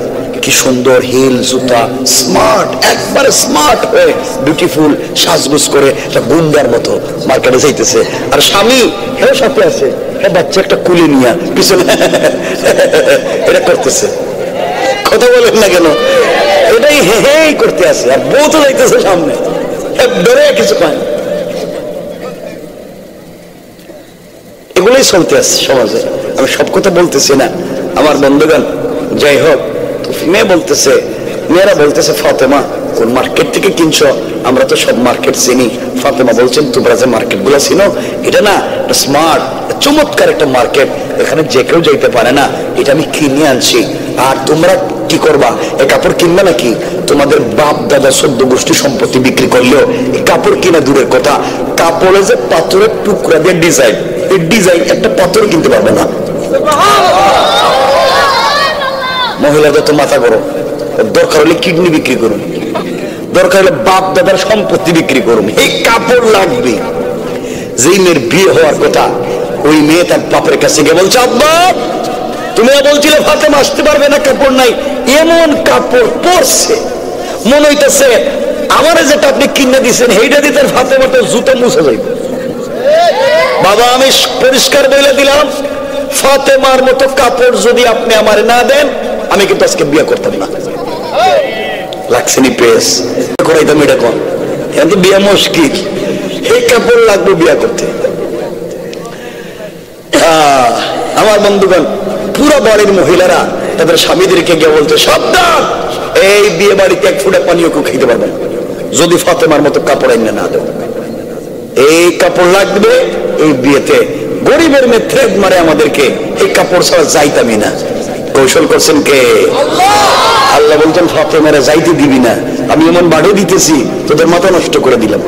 কি সুন্দর হিল জুতা, স্মার্ট, একবারে স্মার্ট হয়ে বিউটিফুল সাজগুজ করে একটা গুন্ডার মতো মার্কেটে যাইতেছে, আর স্বামী হ্যাঁ সাথে আছে, হ্যাঁ বাচ্চা একটা কুলি নিয়ে পিছনে এটা করতেছে। কথা বলেন না কেন? এটাই হেই করতে আছে, আর বউ তো যাইতেছে সামনে, ধরে কিছু পায়। এগুলোই চলতে আছে সমাজে। আমি সব কথা বলতেছি না আমার বন্ধুগণ। যাই হোক, মেয়ে বলতেছে, মেয়েরা বলতেছে, ফাতেমা কোন মার্কেট থেকে কিনছো? আমরা তো সব মার্কেট চিনি। ফাতেমা বলছেন, তোমরা যে মার্কেট গুলো চিনো, এটা না স্মার্ট চমৎকার একটা মার্কেট, এখানে যে কেউ যাইতে পারে না, এটা আমি কিনে আনছি। আর তোমরা কি করবা? এই কাপড় কিনবা নাকি? তোমাদের বাপ দাদা 14 গোষ্ঠী সম্পত্তি বিক্রি করলেও এই কাপড় কিনা দূরের কথা, কাপড়ে যে পাথরের টুকরা দিয়ে ডিজাইন, এই ডিজাইন একটা পাথর কিনতে পারবে না। মহিলাদের তো মাথা গরম, দরকার হলে কিডনি বিক্রি করুন, দরকার হলে বাপ দাদার সম্পত্তি বিক্রি করুন, এই কাপড় লাগবে। যেই মেয়ের বিয়ে হওয়ার কথা, ওই মেয়ে তার বাপের কাছে গিয়ে বলছে, আব্বা তুমি বলছিলে ফাতেমা আসতে পারবে না, কাপড় নাই। এমন কাপড় পরছে, মনে হইতেছে আমারে যেটা আপনি কিনে দিচ্ছেন সেইটা দিয়ে তার ফাতেমা তো জুতো মুছে যাইবে। বাবা আমি পরিষ্কার বলে দিলাম, ফাতেমার মতো কাপড় যদি আপনি আমারে না দেন, আমি কিন্তু আজকে বিয়ে করতাম না। লাগছেনি পেস করাইতাম, এটা কম, কিন্তু বিয়ে মুশকিল, এই কাপড় লাগবে বিয়ে করতে। আমার বন্ধুগণ, পুরো বাড়ির মহিলারা তাদের স্বামীদেরকে গিয়ে বলতে, সাবধান, এই বিয়ে বাড়িতে এক ফুটা পানিও কেউ খাইতে পারবে না যদি ফাতেমার মতো কাপড় এনে না দেব। এই কাপড় লাগবে এই বিয়েতে। গরিবের মেয়ে থ্রেড মারে আমাদেরকে, এই কাপড় ছাড়া যাইতামই না। কৌশল করছেন কে? আল্লাহ বলছেন, ফাতেমারা যাইতে দিবি না, আমি এমন বাড়ি দিতেছি তোদের মাথা নষ্ট করে দিলাম।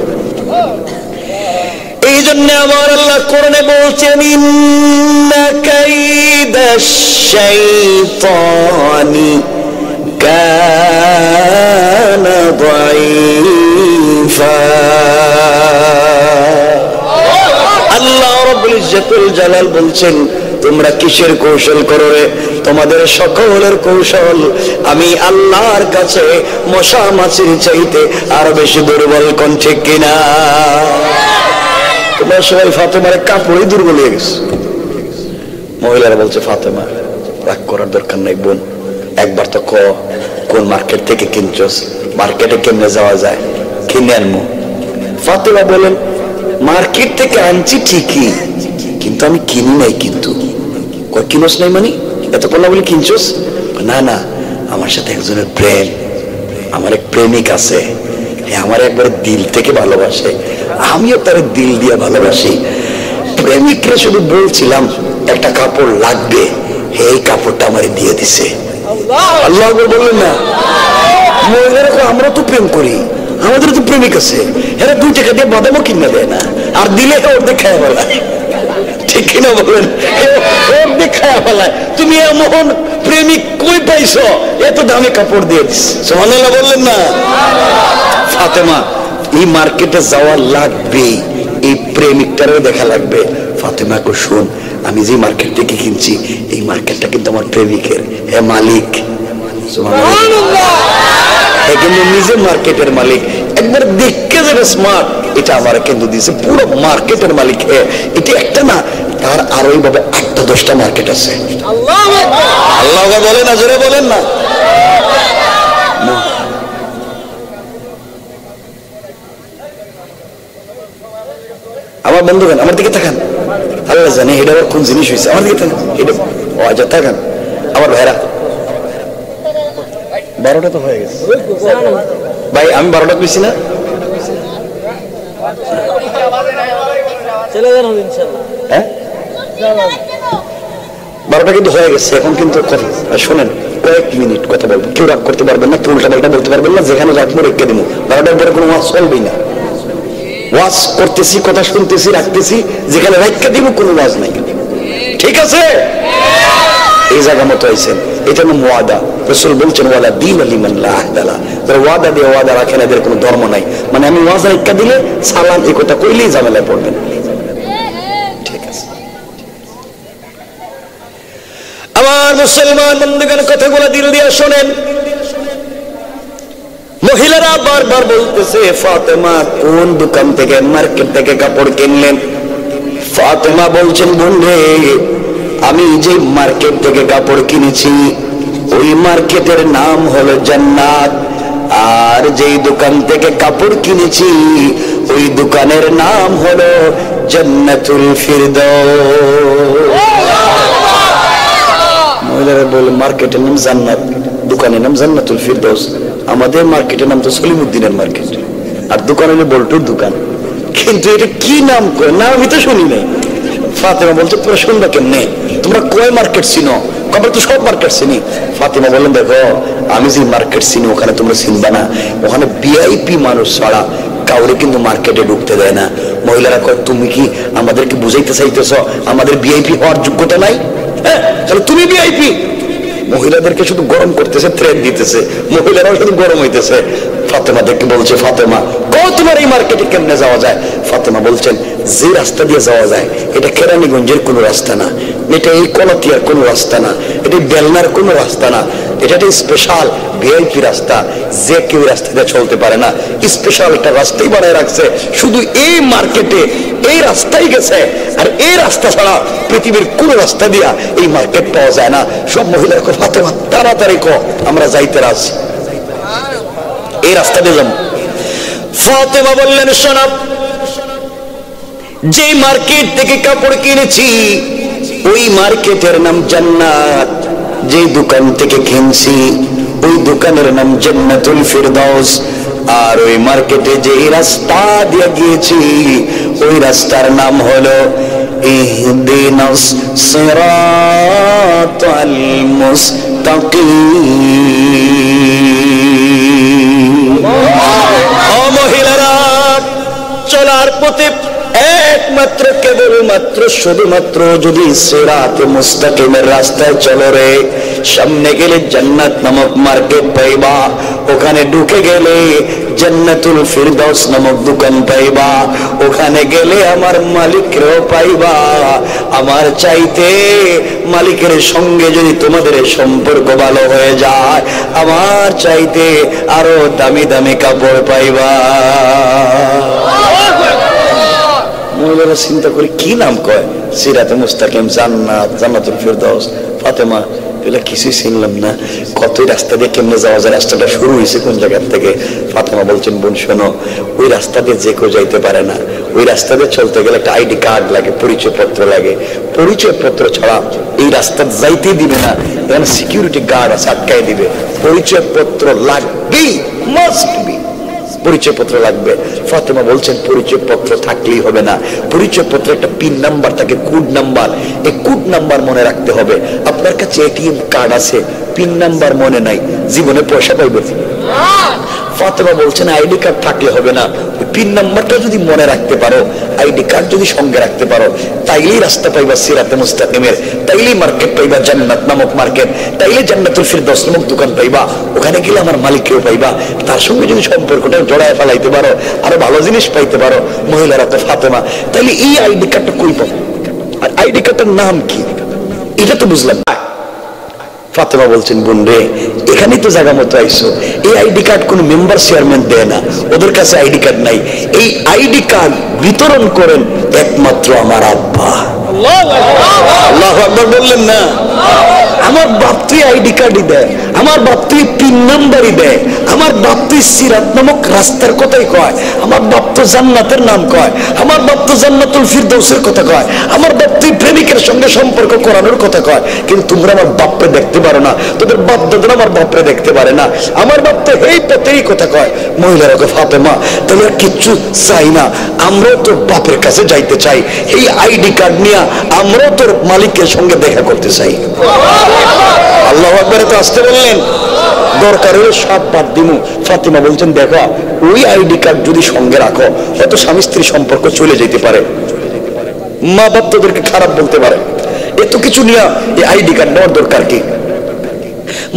এই জন্য আমার আল্লাহ কোরআনে বলছেন, ইন্না কাইদাশ শাইতানি কানা দাঈফা। আল্লাহ রাব্বুল ইজ্জাতুল জালাল বলছেন, তোমরা কিসের কৌশল করো রে? তোমাদের সকলের কৌশল আমি আল্লাহর কাছে মশা মাছির চাইতে আরো বেশি দুর্বল। কোন ঠিক কিনা? তোমরা সবাই ফাতেমার কাপড়ই দুর্বল হয়ে গেছে। মহিলারা বলছে, ফাতেমা রাগ করার দরকার নাই বোন, একবার তো কোন মার্কেট থেকে কিনছস, মার্কেটে কেমনে যাওয়া যায়, কিনে আনবো। ফাতেমা বলেন, মার্কেট থেকে আনছি ঠিকই, কিন্তু আমি কিনি নাই। কিন্তু কিনস নাই মানে এতক্ষণ না বলে কিনছস? না না, আমার সাথে একজনের প্রেম, আমার এক প্রেমিক আছে, আমার একবারে দিল থেকে ভালোবাসে, আমিও তার দিল দিয়ে ভালোবাসি। প্রেমিককে শুধু বলছিলাম একটা কাপড় লাগবে, এই কাপড়টা আমার দিয়ে দিছে। আল্লাহ বললেন না? আমরা তো প্রেম করি, আমাদের তো প্রেমিক আছে, এরা 2 টাকা দিয়ে বাদামও কিনে দেয় না, আর দিলে অর্ধেক খায় বলায়। ঠিক কিনা বলেন? অর্ধেক খায় বলায়। তুমি এমন প্রেমিক কই পাইছো এত দামি কাপড় দিয়ে দিস? সুবহানাল্লাহ বললেন না? ফাতেমা এই মার্কেটে যাওয়া লাগবে, এই প্রেমিকটারও দেখা লাগবে। ফাতেমা কো শুন, আমি যে মার্কেট থেকে কিনছি এই মার্কেটটা কিন্তু আমার প্রেমিকের, হে মালিক সুবহানাল্লাহ। কিন্তু নিজে মার্কেটের মালিক, একবার দেখতে যাবে স্মার্ট, এটা আমার কিন্তু দিছে পুরো মার্কেটের মালিক। এটা একটা না, তার আরো এইভাবে 8-10টা মার্কেট আছে। আল্লাহ বলেন না, জোরে বলেন না। আমার বন্ধুগণ আমার দিকে তাকান, আল্লাহ জানে এটা কোন জিনিস হয়েছে। আমার দিকে তাকান, এটা আচ্ছা তাকান আমার ভাইরা। 12টা তো হয়ে গেছে ভাই, আমি 12টা কইছি না? হ্যাঁ 12টা কিন্তু হয়ে গেছে। এখন কিন্তু শোনেন, কয়েক মিনিট কথা বলবো, কেউ রাগ করতে পারবেন না, কেউ উল্টা পাল্টা বলতে পারবেন না, যেখানে রাখবো রেখে দেবো। 12টার পরে কোনো ওয়াজ চলবেই না। ওয়াজ করতেছি, কথা শুনতেছি, রাখতেছি, যেখানে রাখতে দিব কোনো ওয়াজ নাই। ঠিক আছে? এই জায়গা মতো আইছেন, এটা নাম ওয়াদা। রাসূল বলছেন ওয়ালা দীন লিমান লা আহদা লা, যারা ওয়াদা দিয়ে ওয়াদা রাখেন এদের কোনো ধর্ম নাই। মানে আমি ওয়াজ রাখতে দিলে সালাম এই কথা কইলেই ঝামেলায় পড়বেন। ঠিক আছে? আমার মুসলমান বন্ধুগণ, কথাগুলো দিল দিয়ে শোনেন। মহিলারা বারবার বলতেছে ফাতেমা কোন দোকান থেকে, মার্কেট থেকে কাপড় কিনলেন? ফাতেমা বলছেন বোন রে, আমি যে মার্কেট থেকে কাপড় কিনেছি ওই মার্কেটের নাম হলো জান্নাত, আর যেই দোকান থেকে কাপড় কিনেছি ওই দোকানের নাম হলো জান্নাতুল ফিরদাউস। মহিলারা বলে মার্কেটের নাম জান্নাত, দোকানের নাম জান্নাতুল ফিরদাউস। আমাদের মার্কেটের নাম তো সলিমুদ্দিনের মার্কেট, আর দোকান হলো বল্টুর দোকান। কিন্তু এটা কি নাম করে না আমি তো শুনি নাই। ফাতেমা বলছে তোমরা শুনবা কেমনে, তোমরা কয় মার্কেট চিনো? আমরা তো সব মার্কেট চিনি। ফাতেমা বললেন দেখো, আমি যে মার্কেট চিনি ওখানে তোমরা চিনবা না, ওখানে ভিআইপি মানুষ ছাড়া কাউরে কিন্তু মার্কেটে ঢুকতে দেয় না। মহিলারা কয় তুমি কি আমাদেরকে বুঝাইতে চাইতেছ আমাদের ভিআইপি হওয়ার যোগ্যতা নাই? হ্যাঁ, তাহলে তুমি ভিআইপি। মহিলাদেরকে শুধু গরম করতেছে, থ্রেট দিতেছে, মহিলারাও শুধু গরম হইতেছে। ফাতেমা দেখে বলছে ফাতেমা তোমার এই মার্কেটে কেমনে যাওয়া যায়? ফাতেমা বলছেন যে রাস্তা দিয়ে যাওয়া যায় এটা কেরানীগঞ্জের কোনো রাস্তা না, এটা এই কলাতিয়ার কোনো রাস্তা না, এটা বেলনার কোনো রাস্তা না, এটা একটা স্পেশাল ভিআইপি রাস্তা, যে কেউ রাস্তা দিয়ে চলতে পারে না। স্পেশাল একটা রাস্তাই বানায় রাখছে, শুধু এই মার্কেটে এই রাস্তাই গেছে, আর এই রাস্তা ছাড়া পৃথিবীর কোন রাস্তা দিয়া এই মার্কেট পাওয়া যায় না। সব মহিলার ফাতেমা তাড়াতাড়ি আমরা যাইতে রাজি, এই রাস্তা দিয়ে যাবো। ফাতেমা বললেন শোনো, যে মার্কেট থেকে কাপড় কিনেছি ওই মার্কেটের নাম জান্নাত, যে দোকান থেকে কিনছি ওই দোকানের নাম জান্নাতুল ফিরদাউস, আর ওই মার্কেটে যে রাস্তা দিয়ে গিয়েছি ওই রাস্তার নাম হলো ইহদিনাস সিরাতাল মুস্তাকিম। ও মহিলারা, চলার পথে একমাত্র কেবলমাত্র শুধুমাত্র যদি সিরাতে মুস্তাকিমের রাস্তায় চলো রে, সামনে গেলে জান্নাত নামক মার্কেট পাইবা, ওখানে ঢুকে গেলে জান্নাতুল ফিরদাউস নামক দোকান পাইবা, ওখানে গেলে আমার মালিককেও পাইবা। আমার চাইতে মালিকের সঙ্গে যদি তোমাদের সম্পর্ক ভালো হয়ে যায়, আমার চাইতে আরো দামি দামি কাপড় পাইবা। মহিলারা চিন্তা করে কি নাম কয়, সিরাতে মুস্তাকিম, জান্নাত, জান্নাতুল ফিরদাউস। ফাতেমা এগুলা কিছুই চিনলাম না, কতই রাস্তা দিয়ে কেমনে যাওয়া যায়, রাস্তাটা শুরু হয়েছে কোন জায়গা থেকে? ফাতেমা বলছেন বোন শোনো, ওই রাস্তা দিয়ে যে কেউ যাইতে পারে না, ওই রাস্তা দিয়ে চলতে গেলে একটা আইডি কার্ড লাগে, পরিচয় পত্র লাগে, পরিচয় পত্র ছাড়া এই রাস্তা যাইতেই দিবে না, এখানে সিকিউরিটি গার্ড আছে আটকাই দিবে, পরিচয় পত্র লাগবেই, মাস্ট বি, পরিচয় পত্র লাগবে। ফাতেমা বলছেন পরিচয় পত্র থাকলেই হবে না, পরিচয় পত্র একটা পিন নাম্বার থাকে, কোড নাম্বার, এই কোড নাম্বার মনে রাখতে হবে। আপনার কাছে এটিএম কার্ড আছে, পিন নাম্বার মনে নাই, জীবনে পয়সা পাইবে? ফাতেমা বলছেন আইডি কার্ড থাকলে হবে না, পিন নাম্বারটা যদি মনে রাখতে পারো, আইডি কার্ড যদি সঙ্গে রাখতে পারো, তাইলেই রাস্তা পাইবা সিরাতে মুস্তাকিমের, তাইলেই মার্কেট পাইবা জান্নাত নামক মার্কেট, তাইলে জান্নাতুল ফিরদাউস নামক দোকান পাইবা, ওখানে গেলে আমার মালিককেও পাইবা। তার সঙ্গে যদি সম্পর্কটা জড়ায় ফেলাইতে পারো, আরো ভালো জিনিস পাইতে পারো। মহিলারা তো ফাতেমা তাইলে এই আইডি কার্ডটা কই পাবো, আর আইডি কার্ডটার নাম কি, এটা তো বুঝলাম। ফাতেমা বলছেন, বোন রে, এখানেই তো জায়গা মতো আইসো, এই আইডি কার্ড কোন মেম্বার চেয়ারম্যান দেয় না, ওদের কাছে আইডি কার্ড নাই, এই আইডি কার্ড বিতরণ করেন একমাত্র আমার আব্বা। আল্লাহু আকবার বললেন না? আমার বাপ তুই আইডি কার্ডই দেয়, আমার বাপ তুই পিন নাম্বারই দেয়, আমার বাপ তুই সিরাত নামক রাস্তার কথাই কয়, আমার বাপ তো জান্নাতের নাম কয়, আমার বাপ তো জান্নাতুল ফিরদৌসের কথা কয়, আমার বাপ তুই প্রেমিকের সঙ্গে সম্পর্ক করানোর কথা কয়। কিন্তু তোমরা আমার বাপরে দেখতে পারো না, তোদের বাপ দাদারা আমার বাপরে দেখতে পারে না, আমার বাপ তো এই পথেই কথা কয়। মহিলারা কয়, ফাতেমা তাহলে আর কিচ্ছু চাই না, আমরাও তোর বাপের কাছে যাইতে চাই, এই আইডি কার্ড নিয়ে আমরাও তোর মালিকের সঙ্গে দেখা করতে চাই। আল্লাহু আকবার তো আসতে বললেন, দরকার হলে সব বাদ দিমু। ফাতেমা বলছেন, দেখো ওই আইডি কার্ড যদি সঙ্গে রাখো, হয়তো স্বামী স্ত্রী সম্পর্ক চলে যেতে পারে, মা বাপ তোদেরকে খারাপ বলতে পারে, এত কিছু নিয়ে এই আইডি কার্ড নেওয়ার দরকার কি?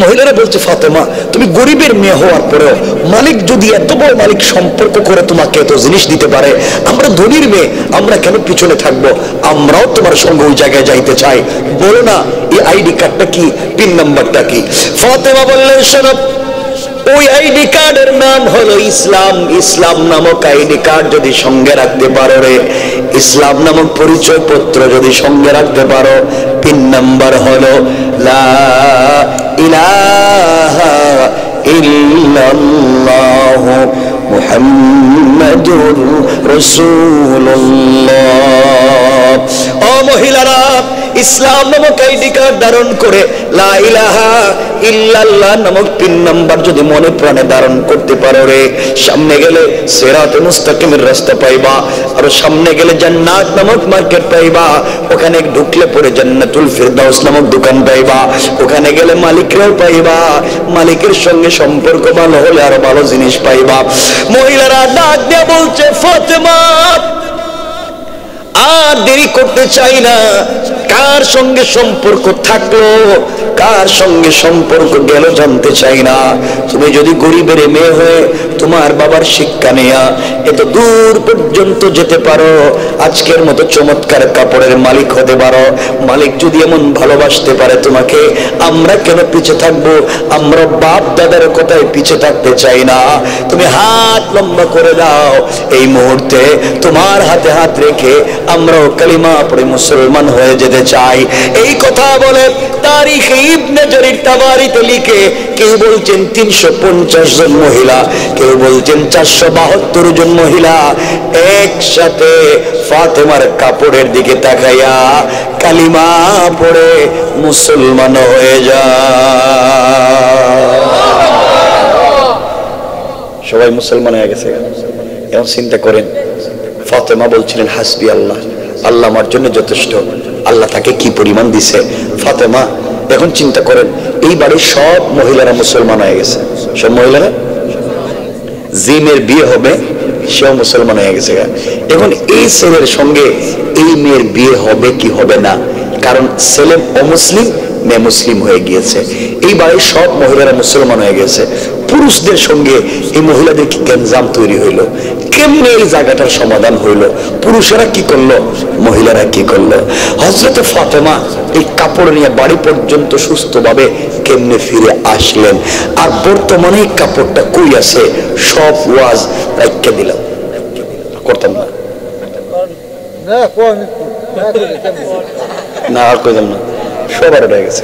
মহিলারা বলছে, ফাতেমা তুমি গরিবের মেয়ে হওয়ার পরেও মালিক যদি এত বড় মালিক সম্পর্ক করে তোমাকে এত জিনিস দিতে পারে, আমরা ধনীর মেয়ে, আমরা কেন পিছনে থাকবো? আমরাও তোমার সঙ্গে ওই জায়গায় যাইতে চাই, বলো না এই আইডি কার্ডটা কি, পিন নাম্বারটা কি? ফাতেমা বললেন, শোনো, ওই আইডি কার্ডের নাম হলো ইসলাম। ইসলাম নামক আইডি কার্ড যদি সঙ্গে রাখতে পারো রে, ইসলাম নামক পরিচয় পত্র যদি সঙ্গে রাখতে পারো, পিন নাম্বার হলো লা ইলাহা ইল্লাল্লাহু মুহাম্মাদুর রাসূলুল্লাহ। ও মহিলারা, ইসলাম নামক আইডি কার্ড ধারণ করে লা ইলাহা ইল্লাল্লাহ নামক পিন নাম্বার যদি মনে প্রাণে ধারণ করতে পারো রে, সামনে গেলে সিরাতে মুস্তাকিমের রাস্তা পাইবা, আর সামনে গেলে জান্নাত নামক মার্কেট পাইবা, ওখানে ঢুকলে পরে জান্নাতুল ফিরদাউস নামক দোকান পাইবা, ওখানে গেলে মালিকরাও পাইবা, মালিকের সঙ্গে সম্পর্ক ভালো হলে আরো ভালো জিনিস পাইবা। মহিলারা ডাক দিয়ে বলছে, ফাতেমা আর দেরি করতে চাই না, কার সঙ্গে সম্পর্ক থাকলো কার সঙ্গে সম্পর্ক গেল জানতে চাই না। তুমি যদি গরিবের মেয়ে হয়ে তোমার বাবার শিক্ষা নেয়া এত দূর পর্যন্ত যেতে পারো, আজকের মতো চমৎকার কাপড়ের মালিক হতে পারো, মালিক যদি এমন ভালোবাসতে পারে তোমাকে, আমরা কেন পিছে থাকবো? আমরা বাপ দাদার কথায় পিছে থাকতে চাই না। তুমি হাত লম্বা করে দাও, এই মুহূর্তে তোমার হাতে হাত রেখে আমরাও কালিমা পড়ে মুসলমান হয়ে যেতে চাই। এই কথা বলে তারিখে ইবনে জারির তাবারিতে লিখে, কেউ বলছেন 350 জন মহিলা, কেউ বলছেন 472 জন মহিলা একসাথে ফাতেমার কাপড়ের দিকে তাকাইয়া কালিমা পড়ে মুসলমান হয়ে যায়। সবাই মুসলমান হয়ে গেছে। এখন চিন্তা করেন, ফাতেমা বলছিলেন হাসবি আল্লাহ, আল্লাহ আমার জন্য যথেষ্ট, আল্লাহ তাকে কি পরিমাণ দিছে। ফাতেমা এখন চিন্তা করেন, এই বাড়ির সব মহিলারা মুসলমান হয়ে গেছে, সব মহিলারা, যে মেয়ের বিয়ে হবে সেও মুসলমান হয়ে গেছে। এখন এই ছেলের সঙ্গে এই মেয়ের বিয়ে হবে কি হবে না, কারণ ছেলে অমুসলিম, মেয়ে মুসলিম হয়ে গিয়েছে। এই বাড়ির সব মহিলারা মুসলমান হয়ে গেছে, পুরুষদের সঙ্গে এই মহিলাদের কি গ্যাঞ্জাম তৈরি হইলো, কেমনে এই জায়গাটার সমাধান হইলো? পুরুষেরা কি করলো, মহিলারা কি করলো? হযরত ফাতেমা এই কাপড় নিয়ে বাড়ি পর্যন্ত সুস্থভাবে কেমনে ফিরে আসলেন, আর বর্তমানে এই কাপড়টা কই আছে? সব ওয়াজ রাইখা দিলাম, করতাম না, না আর কইলাম না, সবার হয়ে গেছে।